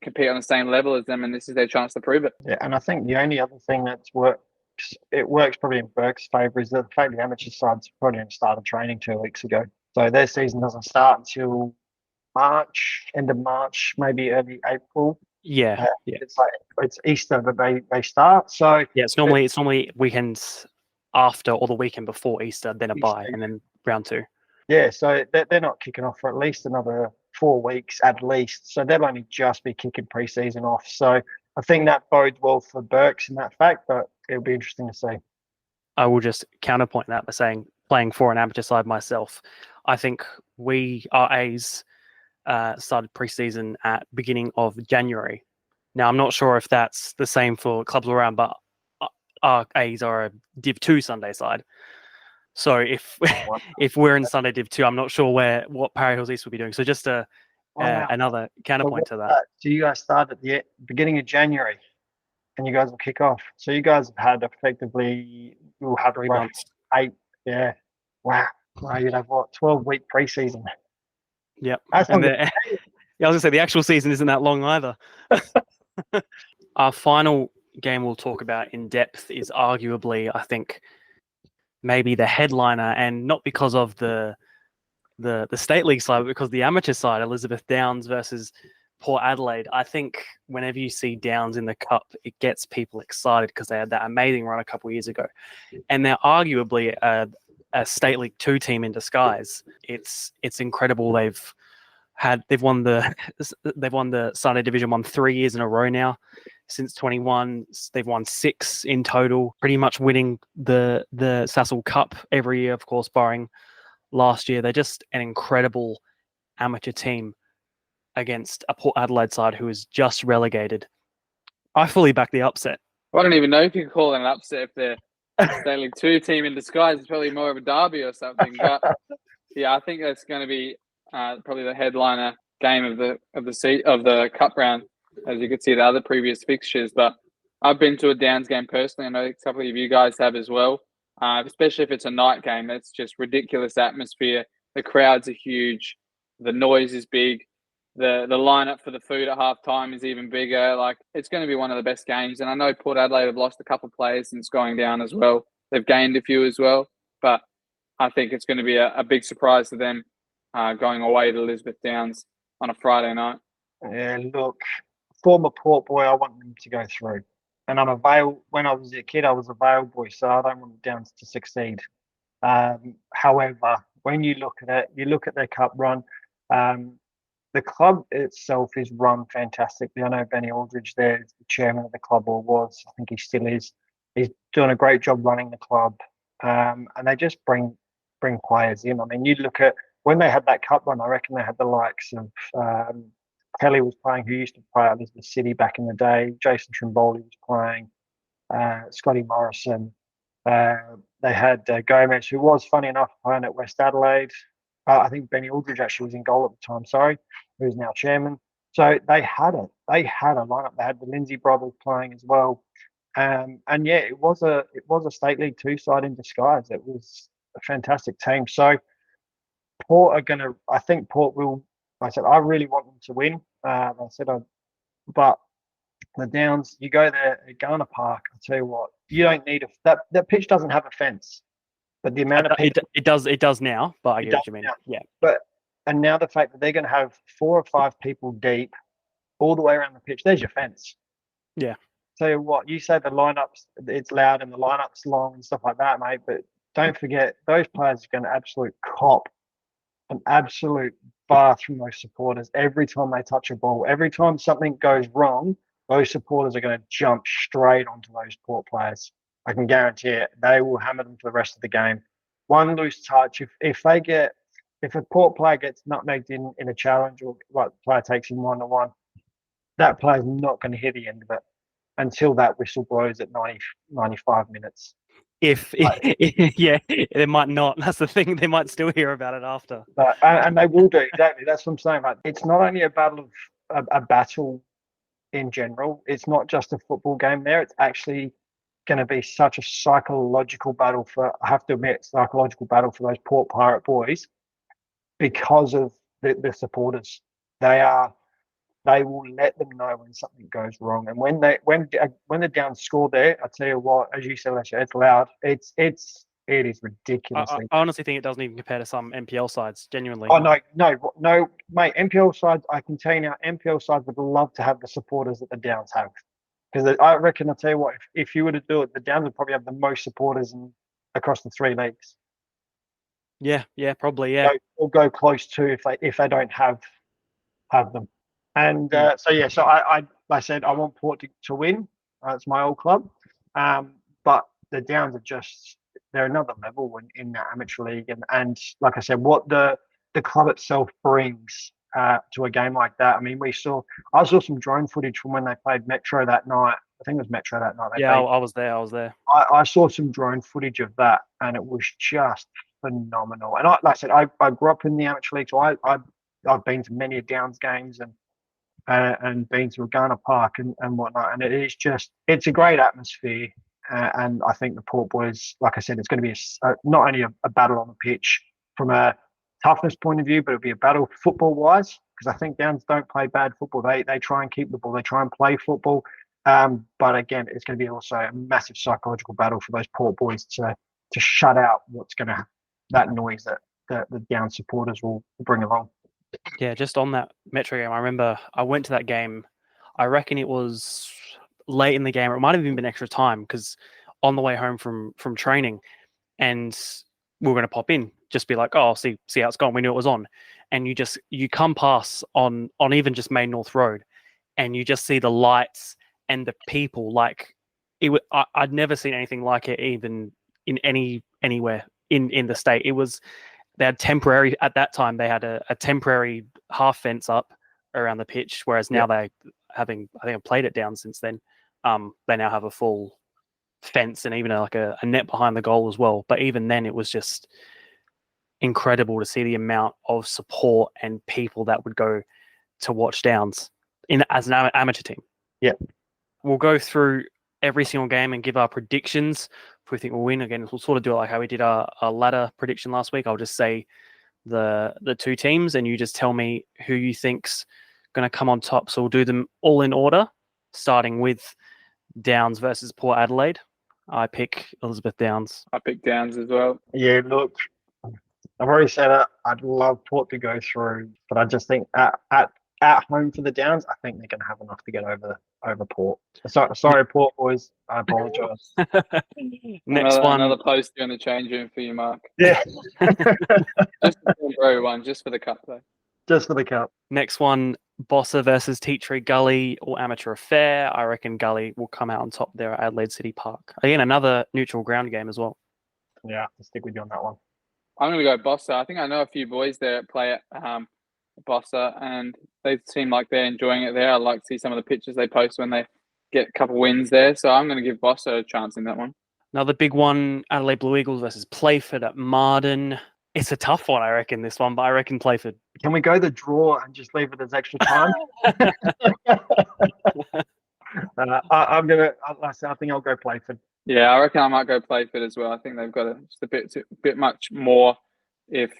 compete on the same level as them, and this is their chance to prove it. Yeah, and I think the only other thing that's works probably in Burke's favour is that the fact the amateur side's probably started training 2 weeks ago. So their season doesn't start until March, end of March, maybe early April. Yeah. It's Easter that they start. So yeah, it's normally weekends after or the weekend before Easter, then a bye, and then round 2. Yeah, so they're not kicking off for at least another 4 weeks at least. So they'll only just be kicking pre-season off. So I think that bodes well for Burks in that fact, but it'll be interesting to see. I will just counterpoint that by saying, playing for an amateur side myself, I think our A's started pre-season at beginning of January. Now, I'm not sure if that's the same for clubs around, but our A's are a Div 2 Sunday side. So if we're in Sunday Div 2, I'm not sure what Parry Hills East will be doing. So just another counterpoint to that. So you guys start at the beginning of January, and you guys will kick off. So you guys have had you'll have 3 months. 8. Yeah. Wow. You'd have 12-week pre-season. Yep. That's and I was gonna say the actual season isn't that long either. Our final game we'll talk about in depth is arguably, I think, maybe the headliner, and not because of the State League side, but because the amateur side, Elizabeth Downs versus Port Adelaide. I think whenever you see Downs in the Cup, it gets people excited because they had that amazing run a couple of years ago, and they're arguably a State League 2 team in disguise. It's incredible. They've won the Sunday Division 1 3 years in a row now. Since 21, they've won 6 in total, pretty much winning the Sassel Cup every year, of course, barring last year. They're just an incredible amateur team against a Port Adelaide side who is just relegated. I fully back the upset. I don't even know if you could call it an upset if they're State League 2 team in disguise. It's probably more of a derby or something. But yeah, I think that's going to be probably the headliner game of the cup round, as you could see the other previous fixtures. But I've been to a Downs game personally. I know a couple of you guys have as well. Especially if it's a night game, that's just ridiculous atmosphere. The crowds are huge. The noise is big. The lineup for the food at half time is even bigger. Like, it's going to be one of the best games. And I know Port Adelaide have lost a couple of players since going down as well. They've gained a few as well. But I think it's going to be a big surprise to them going away to Elizabeth Downs on a Friday night. Yeah, look, former Port boy, I want them to go through. And I'm a Vale. When I was a kid, I was a Vale boy, so I don't want the Downs to succeed. However, when you look at it, you look at their cup run. The club itself is run fantastically. I know Benny Aldridge there is the chairman of the club, or was. I think he still is. He's doing a great job running the club, and they just bring players in. I mean, you look at when they had that cup run. I reckon they had the likes of Kelly was playing, who used to play at Elizabeth City back in the day. Jason Trimboli was playing. Scotty Morrison. They had Gomez, who was, funny enough, playing at West Adelaide. I think Benny Aldridge actually was in goal at the time, who's now chairman. So they had it. They had a lineup. They had the Lindsay brothers playing as well. And yeah, it was a State League 2 side in disguise. It was a fantastic team. So Port are going to, I think Port will, I said, I really want them to win. But the Downs, you go there at Garner Park, I'll tell you what, you don't need that pitch doesn't have a fence. But the amount of people, it does now, but I get what you mean. Now. Yeah. And now the fact that they're going to have 4 or 5 people deep all the way around the pitch, there's your fence. Yeah. So what you say, the lineups, it's loud and the lineups long and stuff like that, mate. But don't forget, those players are going to absolute cop an absolute bath from those supporters every time they touch a ball. Every time something goes wrong, those supporters are going to jump straight onto those Port players. I can guarantee it. They will hammer them for the rest of the game. One loose touch, if a Port player gets nutmegged in a challenge, or like the player takes him 1-1, that player's not going to hear the end of it until that whistle blows at 95 minutes. If yeah, they might not. That's the thing. They might still hear about it after. And they will do, exactly. That's what I'm saying. Like, it's not only a battle of a battle in general. It's not just a football game there. It's actually going to be such a psychological battle for, I have to admit, psychological battle for those Port Pirate boys because of the supporters. They will let them know when something goes wrong, and when the Downs score there, I tell you what, as you said, Alessio, it's loud. It is ridiculously. I honestly think it doesn't even compare to some NPL sides. Genuinely. Oh no, mate. NPL sides, I can tell you now, NPL sides would love to have the supporters that the Downs have, because I reckon, I'll tell you what, if you were to do it, the Downs would probably have the most supporters across the 3 leagues. Yeah, probably, yeah. Or go close to if they don't have them. And so I said I want Port to win. It's my old club, but the Downs are they're another level in the amateur league, and like I said, what the club itself brings to a game like that. I mean, I saw some drone footage from when they played Metro that night. I think it was Metro that night. I was there. I saw some drone footage of that, and it was just phenomenal. And like I said, I grew up in the amateur league, so I've been to many Downs games and been to Regana Park and whatnot. And it's a great atmosphere. And I think the Port boys, like I said, it's going to be not only a battle on the pitch from a toughness point of view, but it'll be a battle football wise, because I think Downs don't play bad football. They try and keep the ball. They try and play football. But again, it's going to be also a massive psychological battle for those Port boys to shut out that noise that the Downs supporters will bring along. Yeah, just on that Metro game, I remember I went to that game. I reckon it was late in the game, or it might have even been extra time, because on the way home from training, and we were going to pop in, just be like, oh, see how it's gone. We knew it was on, and you come past on even just Main North Road, and you just see the lights and the people. Like I'd never seen anything like it, even in anywhere in the state. They had at that time they had a temporary half fence up around the pitch, whereas now I think I've played it down since then. They now have a full fence and even a net behind the goal as well. But even then, it was just incredible to see the amount of support and people that would go to watch Downs as an amateur team. Yeah, we'll go through every single game and give our predictions. If we think we'll win, again, we'll sort of do it like how we did our ladder prediction last week. I'll just say the two teams, and you just tell me who you think's going to come on top. So we'll do them all in order, starting with Downs versus Port Adelaide. I pick Elizabeth Downs. I pick Downs as well. Yeah, look, I've already said it. I'd love Port to go through, but I just think at home for the Downs, I think they're going to have enough to get over Port. Sorry, Port boys. I apologise. Another postie on the change room for you, Mark. Yeah. Just a temporary one, just for the cup, though. Just for the cup. Next one, Bossa versus Tea Tree Gully, or amateur affair. I reckon Gully will come out on top there at Adelaide City Park. Again, another neutral ground game as well. Yeah, I'll stick with you on that one. I'm going to go Bossa. I think I know a few boys there that play at Bossa, and they seem like they're enjoying it there. I like to see some of the pictures they post when they get a couple wins there. So I'm going to give Bossa a chance in that one. Another big one, Adelaide Blue Eagles versus Playford at Marden. It's a tough one, I reckon, this one, but I reckon Playford. Can we go the draw and just leave it as extra time? I think I'll go Playford. Yeah, I reckon I might go Playford as well. I think they've got just a bit much more if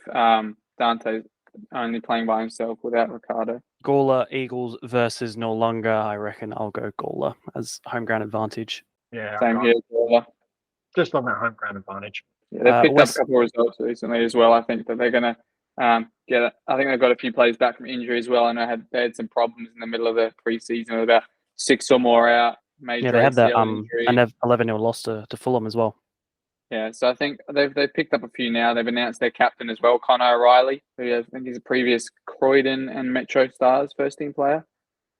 Dante's only playing by himself without Ricardo. Gawler Eagles versus Noarlunga. I reckon I'll go Gawler as home ground advantage. Yeah, same here, Gawler. Just on that home ground advantage. Yeah, they've picked up a couple of results recently as well. I think that they're going to get it. I think they've got a few players back from injury as well. I know they had some problems in the middle of the preseason with about 6 or more out. They had that and they've 11-0 loss to Fulham as well. Yeah, so I think they've picked up a few now. They've announced their captain as well, Connor O'Reilly, who I think is a previous Croydon and Metro Stars first team player.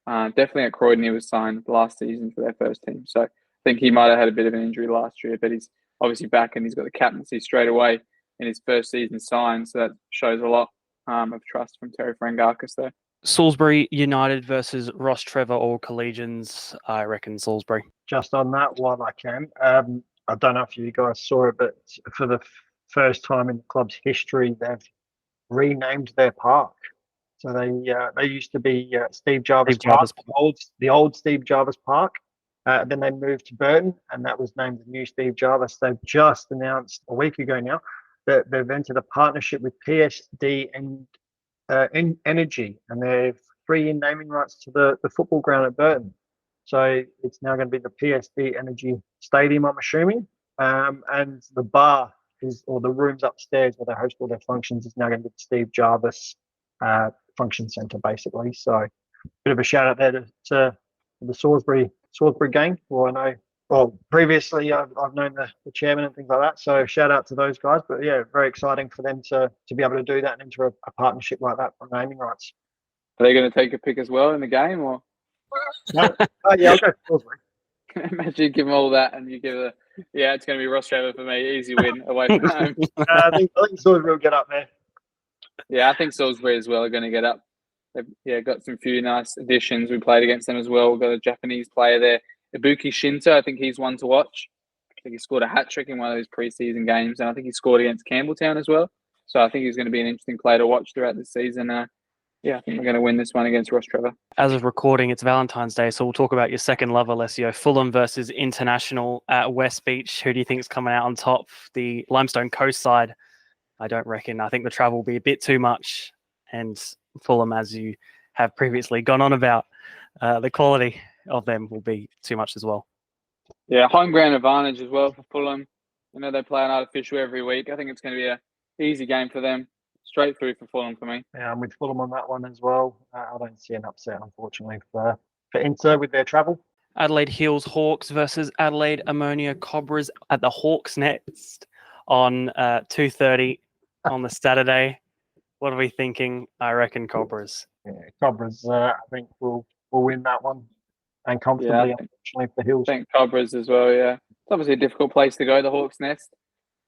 Definitely at Croydon, he was signed last season for their first team. So I think he might have had a bit of an injury last year, but he's obviously back and he's got the captaincy straight away in his first season signed. So that shows a lot of trust from Terry Frangakis there. Salisbury United versus Ross Trevor or Collegians. I reckon Salisbury. Just on that while I can. I don't know if you guys saw it, but for the first time in the club's history, they've renamed their park. So they used to be Steve Jarvis Park, the old Steve Jarvis Park. Then they moved to Burton, and that was named the new Steve Jarvis. They've just announced a week ago now that they've entered a partnership with PSD and Energy, and they've 3-year naming rights to the football ground at Burton. So it's now going to be the PSD Energy Stadium, I'm assuming, and the bar or the rooms upstairs where they host all their functions is now going to be the Steve Jarvis function centre, basically. So bit of a shout out there to the Salisbury gang. Well, I know. Well, previously I've known the chairman and things like that. So shout out to those guys. But yeah, very exciting for them to be able to do that and enter a partnership like that for naming rights. Are they going to take a pick as well in the game, or? No? Yeah, I'll go Salisbury. Imagine you give them all that and you give it's going to be Ross Trevor for me. Easy win away from home. I think Salisbury will get up there. Yeah, I think Salisbury as well are going to get up. They've got some few nice additions. We played against them as well. We've got a Japanese player there, Ibuki Shinto. I think he's one to watch. I think he scored a hat-trick in one of those preseason games, and I think he scored against Campbelltown as well. So I think he's going to be an interesting player to watch throughout the season. I think we're going to win this one against Ross Trevor. As of recording, it's Valentine's Day, so we'll talk about your second love, Alessio. Fulham versus International at West Beach. Who do you think is coming out on top? The Limestone Coast side, I don't reckon. I think the travel will be a bit too much. And Fulham, as you have previously gone on about, the quality of them will be too much as well. Yeah, home ground advantage as well for Fulham. They play an artificial every week. I think it's going to be an easy game for them. Straight through for Fulham for me. Yeah, I'm with Fulham on that one as well. I don't see an upset, unfortunately, for Inter with their travel. Adelaide Hills Hawks versus Adelaide Ammonia Cobras at the Hawks Nest on 2:30 on the Saturday. What are we thinking? I reckon Cobras. Yeah, Cobras, I think will win that one, and comfortably, unfortunately, for Hills. I think Cobras as well, yeah. It's obviously a difficult place to go, the Hawks Nest.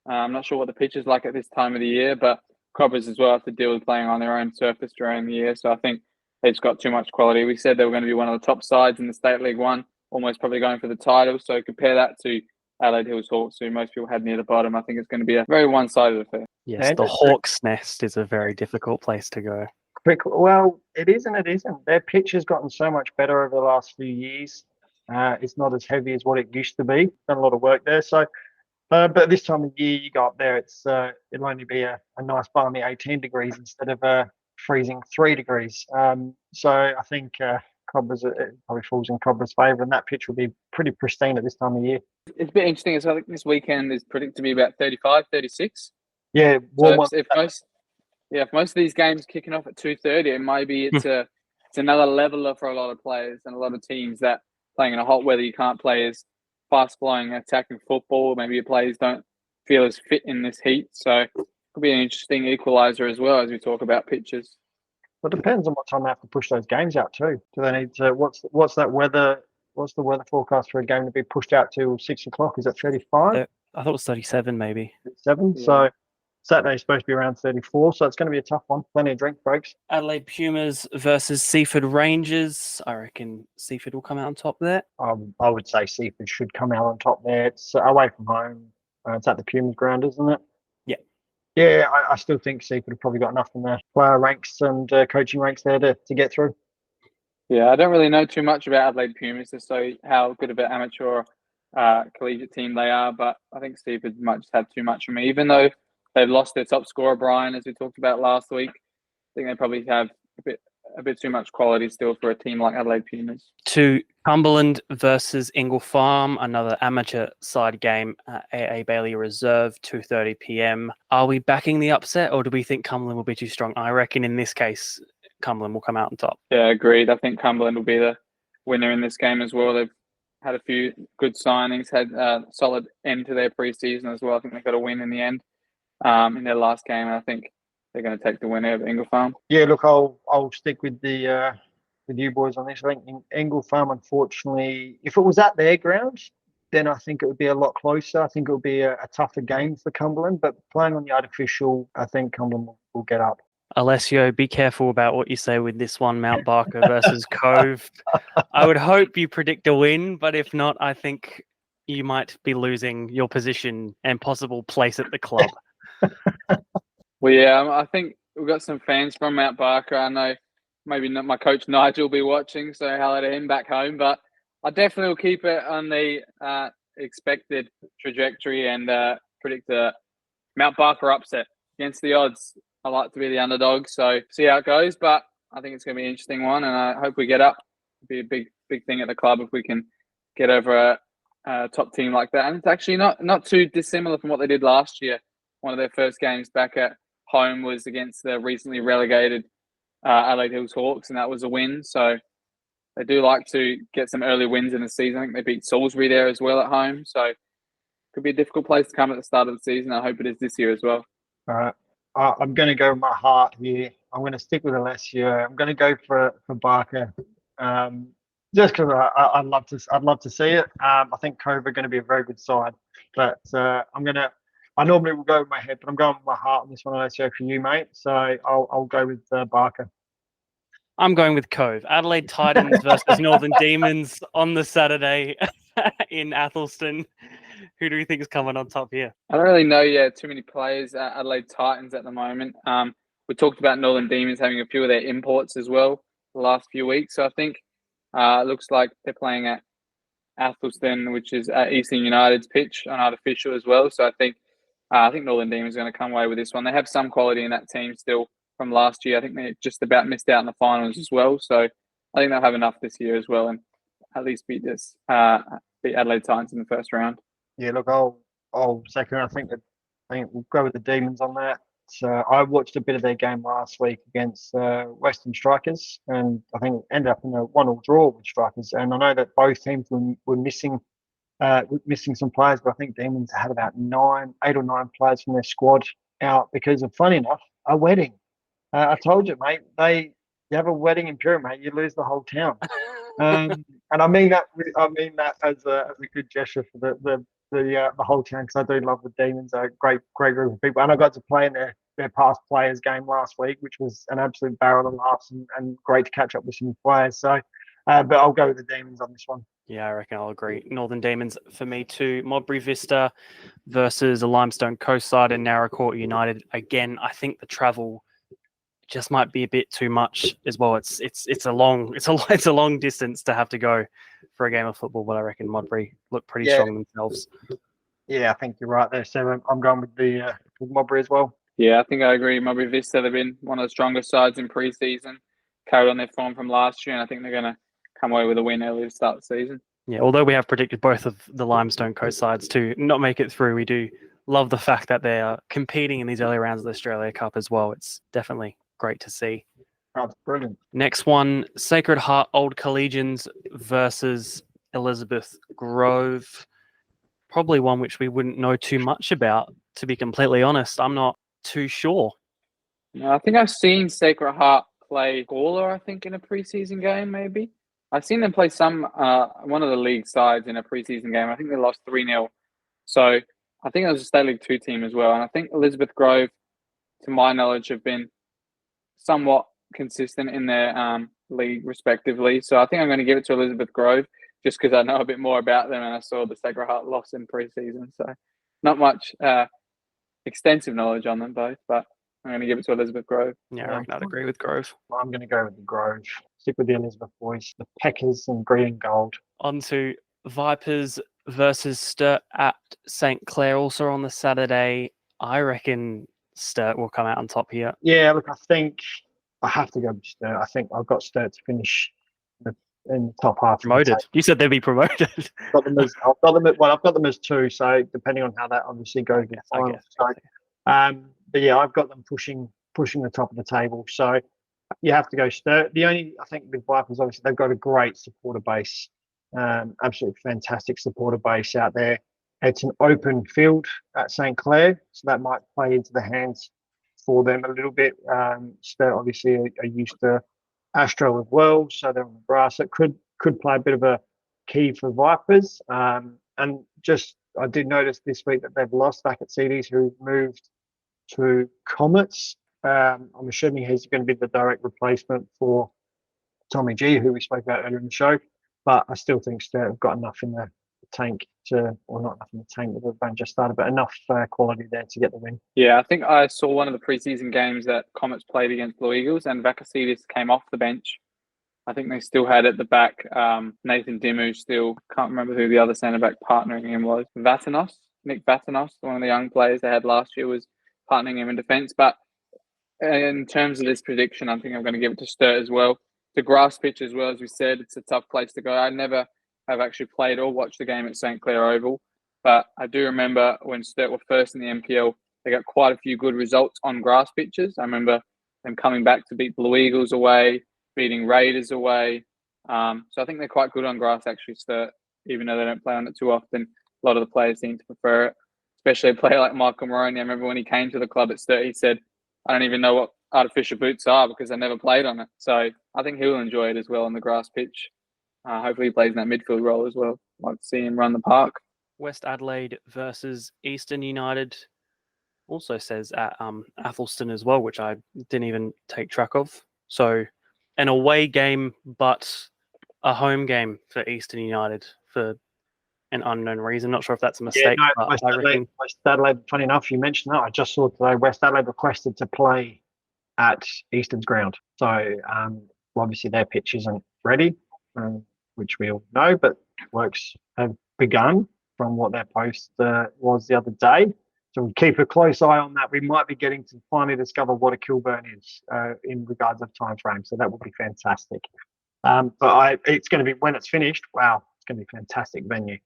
I'm not sure what the pitch is like at this time of the year, but Cobras as well have to deal with playing on their own surface during the year. So I think they've got too much quality. We said they were going to be one of the top sides in the State League One, almost probably going for the title. So compare that to Adelaide Hills Hawks, who most people had near the bottom. I think it's going to be a very one-sided affair. Yes, the Hawks Nest is a very difficult place to go. Well, it is and it isn't. Their pitch has gotten so much better over the last few years. It's not as heavy as what it used to be. Done a lot of work there. So, but this time of year, you go up there, it'll only be a nice balmy 18 degrees instead of freezing 3 degrees. So I think Cobras, it probably falls in Cobras' favour, and that pitch will be pretty pristine at this time of year. It's a bit interesting as well. I think this weekend is predicted to be about 35, 36. Yeah, if most of these games kicking off at 2:30, and maybe it's another leveler for a lot of players and a lot of teams that playing in a hot weather you can't play as fast-flowing attacking football. Maybe your players don't feel as fit in this heat, so it could be an interesting equaliser as well as we talk about pitches. Well, it depends on what time they have to push those games out too. Do they need to? What's that weather? What's the weather forecast for a game to be pushed out till 6 o'clock? Is it 35? I thought it was 37, maybe. 37. Yeah. So Saturday's supposed to be around 34, so it's going to be a tough one. Plenty of drink breaks. Adelaide Pumas versus Seaford Rangers. I reckon Seaford will come out on top there. I would say Seaford should come out on top there. It's away from home. It's at the Pumas ground, isn't it? Yeah. Yeah, I still think Seaford have probably got enough in the player ranks and coaching ranks there to get through. Yeah, I don't really know too much about Adelaide Pumas to say how good of an amateur collegiate team they are, but I think Seaford might just have too much for me, even though they've lost their top scorer, Brian, as we talked about last week. I think they probably have a bit too much quality still for a team like Adelaide Pumas. To Cumberland versus Ingle Farm, another amateur side game at AA Bailey Reserve, 2:30 p.m. Are we backing the upset, or do we think Cumberland will be too strong? I reckon in this case, Cumberland will come out on top. Yeah, agreed. I think Cumberland will be the winner in this game as well. They've had a few good signings, had a solid end to their preseason as well. I think they got a win in the end in their last game, and I think they're going to take the win over Ingle Farm. Yeah, look, I'll stick with with you boys on this. I think Ingle Farm, unfortunately, if it was at their ground, then I think it would be a lot closer. I think it would be a tougher game for Cumberland, but playing on the artificial, I think Cumberland will get up. Alessio, be careful about what you say with this one, Mount Barker versus Cove. I would hope you predict a win, but if not, I think you might be losing your position and possible place at the club. Well, yeah, I think we've got some fans from Mount Barker. I know maybe not my coach Nigel will be watching, so hello to him back home. But I definitely will keep it on the expected trajectory and predict a Mount Barker upset against the odds. I like to be the underdog, so see how it goes. But I think it's going to be an interesting one, and I hope we get up. It'll be a big thing at the club if we can get over a top team like that. And it's actually not too dissimilar from what they did last year. One of their first games back at home was against the recently relegated Adelaide Hills Hawks, and that was a win. So they do like to get some early wins in the season. I think they beat Salisbury there as well at home. So it could be a difficult place to come at the start of the season. I hope it is this year as well. All right. I'm going to go with my heart here. I'm going to stick with Alessio. I'm going to go for Barker, just because I'd love to see it. I think Cove are going to be a very good side, but I normally will go with my head, but I'm going with my heart on this one, Alessio, for you, mate. So I'll go with Barker. I'm going with Cove. Adelaide Titans versus Northern Demons on the Saturday in Athelston. Who do you think is coming on top here? I don't really know too many players at Adelaide Titans at the moment. We talked about Northern Demons having a few of their imports as well the last few weeks. So I think it looks like they're playing at Athelston, which is at Eastern United's pitch on artificial as well. So I think Northern Demons are going to come away with this one. They have some quality in that team still from last year. I think they just about missed out in the finals as well. So I think they'll have enough this year as well, and at least beat Adelaide Titans in the first round. Yeah, look, I'll second. I think we'll go with the Demons on that. So I watched a bit of their game last week against Western Strikers, and I think it ended up in a 1-1 draw with Strikers. And I know that both teams were missing some players, but I think Demons had about 8 or 9 players from their squad out because of, funny enough, a wedding. I told you, mate. You have a wedding in Pura, mate, you lose the whole town. And I mean that as a good gesture for the whole town, because I do love the Demons. They're a great group of people, and I got to play in their past players game last week, which was an absolute barrel of laughs and great to catch up with some players. So, but I'll go with the Demons on this one. Yeah, I reckon I'll agree. Northern Demons for me too. Modbury Vista versus the Limestone Coast side and Narra Court United. Again, I think the travel just might be a bit too much as well. It's a long distance to have to go for a game of football, but I reckon Modbury look pretty strong themselves. Yeah, I think you're right there. So I'm going with with Modbury as well. Yeah, I think I agree. Modbury Vista, they've been one of the strongest sides in pre-season, carried on their form from last year, and I think they're going to come away with a win early to start the season. Yeah, although we have predicted both of the Limestone Coast sides to not make it through, we do love the fact that they are competing in these early rounds of the Australia Cup as well. It's definitely great to see. That's brilliant. Next one, Sacred Heart Old Collegians versus Elizabeth Grove. Probably one which we wouldn't know too much about, to be completely honest. I'm not too sure. I think I've seen Sacred Heart play Gawler, I think, in a preseason game, maybe. I've seen them play one of the league sides in a preseason game. I think they lost 3-0. So I think it was a State League 2 team as well. And I think Elizabeth Grove, to my knowledge, have been somewhat consistent in their league respectively. So I think I'm going to give it to Elizabeth Grove just because I know a bit more about them and I saw the Sacred Heart loss in pre-season. So not much extensive knowledge on them both, but I'm going to give it to Elizabeth Grove. Yeah, I reckon I'd agree with Grove. I'm going to go with the Grove. Stick with the Elizabeth boys, the Packers and green and gold. On to Vipers versus Sturt at St. Clair, also on the Saturday. I reckon Sturt will come out on top here. Yeah, look, I think I have to go with Sturt. I think I've got Sturt to finish in the top half. Promoted. You said they'd be promoted. I've got them as 2. So depending on how that obviously goes in the final. But yeah, I've got them pushing the top of the table. So you have to go Sturt. I think with Vipers, obviously they've got a great supporter base. Absolutely fantastic supporter base out there. It's an open field at St. Clair, so that might play into the hands for them a little bit. Sturt obviously are used to Astro as well, so they're on the grass. It could play a bit of a key for Vipers. And just I did notice this week that they've lost back at CDs, who moved to Comets. I'm assuming he's going to be the direct replacement for Tommy G, who we spoke about earlier in the show. But I still think Sturt have got enough in the tank or not enough in the tank that they've just started, but enough quality there to get the win. Yeah, I think I saw one of the preseason games that Comets played against Blue Eagles, and Vakasidis came off the bench. I think they still had at the back Nathan Dimu still. Can't remember who the other centre-back partnering him was. Nick Vatanos, one of the young players they had last year, was partnering him in defence. But in terms of this prediction, I think I'm going to give it to Sturt as well. The grass pitch as well, as we said, it's a tough place to go. I never have actually played or watched the game at St. Clair Oval, but I do remember when Sturt were first in the NPL, they got quite a few good results on grass pitches. I remember them coming back to beat Blue Eagles away, beating Raiders away. So I think they're quite good on grass, actually, Sturt, even though they don't play on it too often. A lot of the players seem to prefer it, especially a player like Michael Moroney. I remember when he came to the club at Sturt, he said, I don't even know what artificial boots are because I never played on it. So I think he'll enjoy it as well on the grass pitch. Hopefully he plays in that midfield role as well. Like to see him run the park. West Adelaide versus Eastern United also says at Athelston as well, which I didn't even take track of. So an away game, but a home game for Eastern United for an unknown reason. Not sure if that's a mistake. Yeah, no, but West Adelaide, funny enough, you mentioned that. I just saw today West Adelaide requested to play at Eastern's ground. So obviously their pitch isn't ready, which we all know, but works have begun from what their post was the other day. So we'll keep a close eye on that. We might be getting to finally discover what a Kilburn is in regards of time frame. So that would be fantastic. But it's going to be, when it's finished, wow, it's going to be a fantastic venue.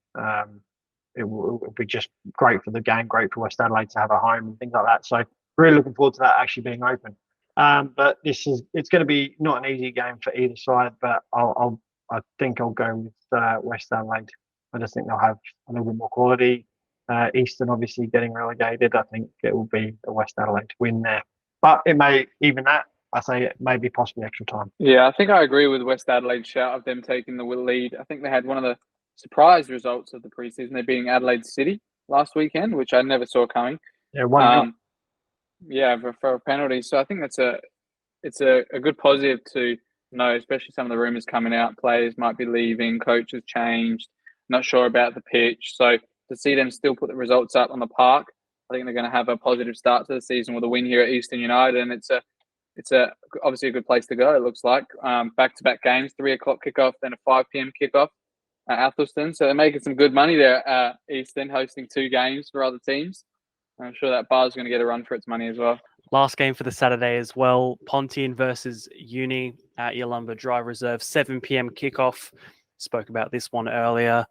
It will be just great for the game, great for West Adelaide to have a home and things like that. So really looking forward to that actually being open. But it's going to be not an easy game for either side, but I think I'll go with West Adelaide. I just think they'll have a little bit more quality. Eastern obviously getting relegated. I think it will be a West Adelaide win there. But it may, even that, I say it may be possibly extra time. Yeah, I think I agree with West Adelaide's shout of them taking the lead. I think they had one of the surprise results of the preseason. They're beating Adelaide City last weekend, which I never saw coming. Yeah, 1-0. Yeah, for a penalty. So I think it's a good positive to know, especially some of the rumours coming out. Players might be leaving, coaches changed, not sure about the pitch. So to see them still put the results up on the park, I think they're going to have a positive start to the season with a win here at Eastern United, and it's obviously a good place to go. It looks like back-to-back games, 3:00 kickoff, then a 5 p.m. kickoff at Athelston. So they're making some good money there at Eastern, hosting 2 games for other teams. I'm sure that bar's going to get a run for its money as well. Last game for the Saturday as well, Pontian versus Uni at Yalumba Dry Reserve, 7 p.m. kickoff. Spoke about this one earlier.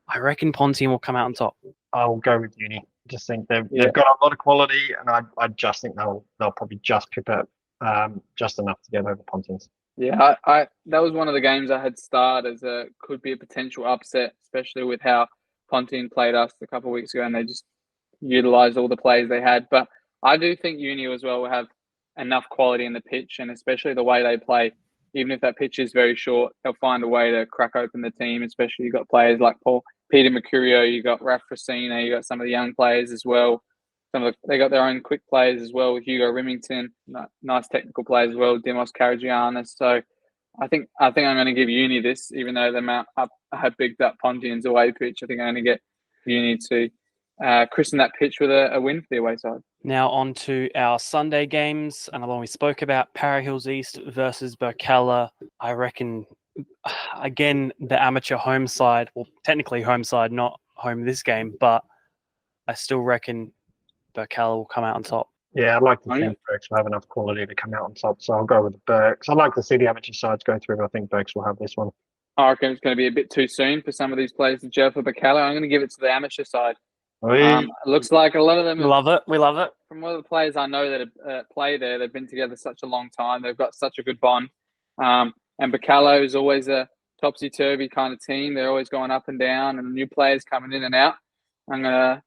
I reckon Pontian will come out on top. I'll go with Uni. I just think they've got a lot of quality, and I just think they'll probably just pip it just enough to get over Pontians. Yeah, I that was one of the games I had starred as could be a potential upset, especially with how Pontian played us a couple of weeks ago, and they just utilised all the players they had. But I do think Uni as well will have enough quality in the pitch, and especially the way they play. Even if that pitch is very short, they'll find a way to crack open the team. Especially you've got players like Peter Mercurio, you got Raf Racina, you got some of the young players as well. They got their own quick players as well with Hugo Rimington, nice technical players as well, Dimos Karagianis. So I think I'm going to give Uni this, even though I have bigged up Pontian's away pitch. I think I'm going to get Uni to christen that pitch with a win for the away side. Now on to our Sunday games. And along we spoke about Para Hills East versus Burkalla. I reckon, again, the amateur home side, well, technically home side, not home this game, but I still reckon Burkalla will come out on top. Yeah, I'd like to think Berks will have enough quality to come out on top, so I'll go with Berks. I'd like to see the amateur sides go through, but I think Berks will have this one. I reckon it's going to be a bit too soon for some of these players to gel for Burkalla. I'm going to give it to the amateur side. It looks like a lot of them... We love it. From all the players I know that have played there, they've been together such a long time. They've got such a good bond. And Burkalla is always a topsy-turvy kind of team. They're always going up and down, and new players coming in and out. I'm gonna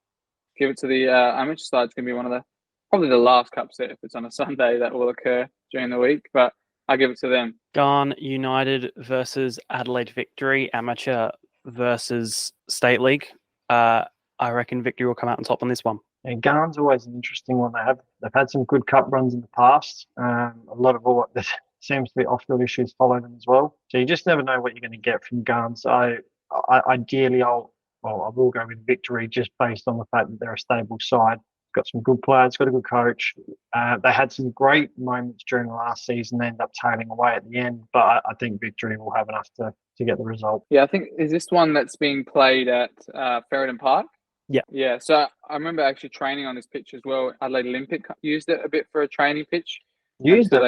give it to the amateur side. It's gonna be one of probably the last cup set if it's on a Sunday that will occur during the week, but I give it to them. Garn United versus Adelaide Victory, amateur versus State League. I reckon Victory will come out on top on this one. And Garn's always an interesting one. They've had some good cup runs in the past. A lot of all that seems to be off-field issues follow them as well. So you just never know what you're going to get from Garn. So I will go with Victory just based on the fact that they're a stable side. Got some good players, got a good coach. They had some great moments during the last season. They ended up tailing away at the end, but I think Victory will have enough to get the result. Yeah, I think, is this one that's being played at Ferryden Park? Yeah. Yeah, so I remember actually training on this pitch as well. Adelaide Olympic used it a bit for a training pitch. Used to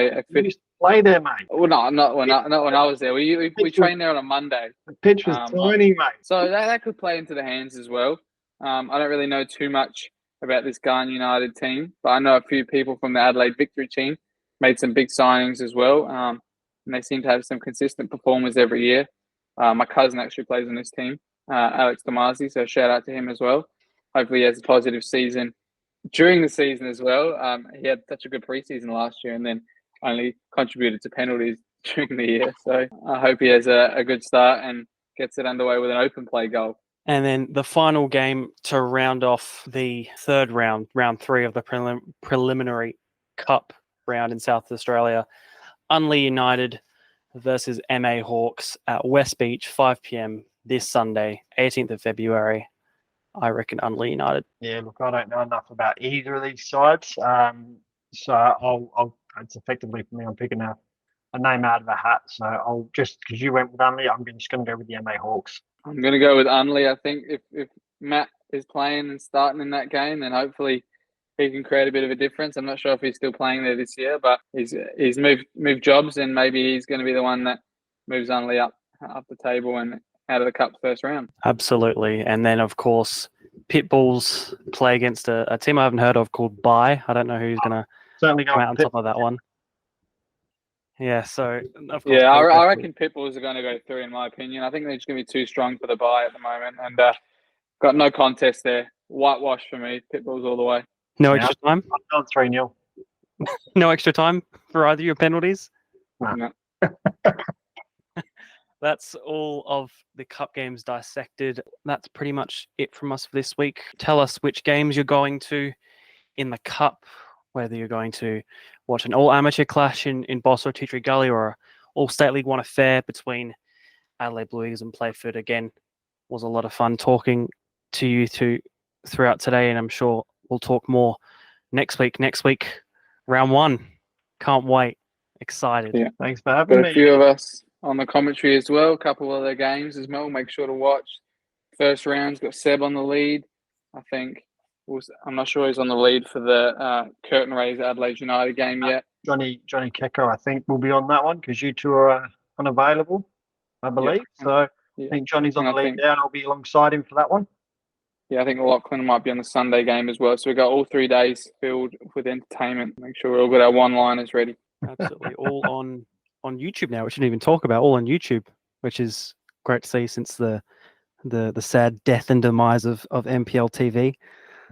play there, mate. Well, not when I was there. We trained there on a Monday. The pitch was tiny, mate. So that could play into the hands as well. I don't really know too much about this Garn United team, but I know a few people from the Adelaide Victory team made some big signings as well, and they seem to have some consistent performers every year. My cousin actually plays on this team, Alex Damasi, so shout out to him as well. Hopefully he has a positive season during the season as well. He had such a good preseason last year and then only contributed to penalties during the year. So I hope he has a good start and gets it underway with an open play goal. And then the final game to round off the third round, round 3 of the preliminary cup round in South Australia, Unley United versus MA Hawks at West Beach, 5 p.m. this Sunday, 18th of February. I reckon Unley United. Yeah, look, I don't know enough about either of these sides. So I'll it's effectively for me, I'm picking a name out of a hat. So I'll just, because you went with Unley, I'm just going to go with the MA Hawks. I'm going to go with Unley. I think if Matt is playing and starting in that game, then hopefully he can create a bit of a difference. I'm not sure if he's still playing there this year, but he's moved jobs, and maybe he's going to be the one that moves Unley up the table and out of the cup first round. Absolutely. And then, of course, Pitbulls play against a team I haven't heard of called Bye. I don't know who's going to come out on top of that one. Yeah, so of course. Yeah, I reckon Pitbulls are going to go through, in my opinion. I think they're just going to be too strong for the Bye at the moment, and got no contest there. Whitewash for me. Pitbulls all the way. No extra time? I'm on 3-0. No extra time for either of your penalties? No. That's all of the cup games dissected. That's pretty much it from us for this week. Tell us which games you're going to in the cup, whether you're going to watch an all-amateur clash in Boss or Tea Tree Gully, or all-state League 1 affair between Adelaide Blue Eagles and Playford. Again, was a lot of fun talking to you two throughout today, and I'm sure we'll talk more next week. Next week, round 1. Can't wait. Excited. Yeah. Thanks for having me. A few of us on the commentary as well. A couple of other games as well. Make sure to watch. First round's got Seb on the lead. I think I'm not sure he's on the lead for the Curtin Rays Adelaide United game yet. Johnny Kecko, I think, will be on that one because you two are unavailable, I believe. Yeah. So I think Johnny's on the lead now, and I'll be alongside him for that one. Yeah, I think Lachlan might be on the Sunday game as well. So we've got all 3 days filled with entertainment. Make sure we all got our one-liners ready. Absolutely. All on YouTube now, which we didn't even talk about. All on YouTube, which is great to see since the sad death and demise of MPL TV.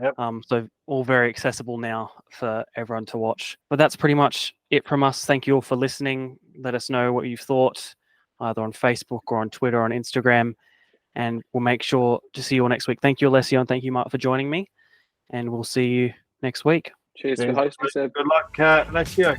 Yep. So all very accessible now for everyone to watch. But that's pretty much it from us. Thank you all for listening. Let us know what you've thought, either on Facebook or on Twitter or on Instagram. And we'll make sure to see you all next week. Thank you, Alessio, and thank you, Mark, for joining me. And we'll see you next week. Cheers for hosting, Seb. Good luck, Alessio.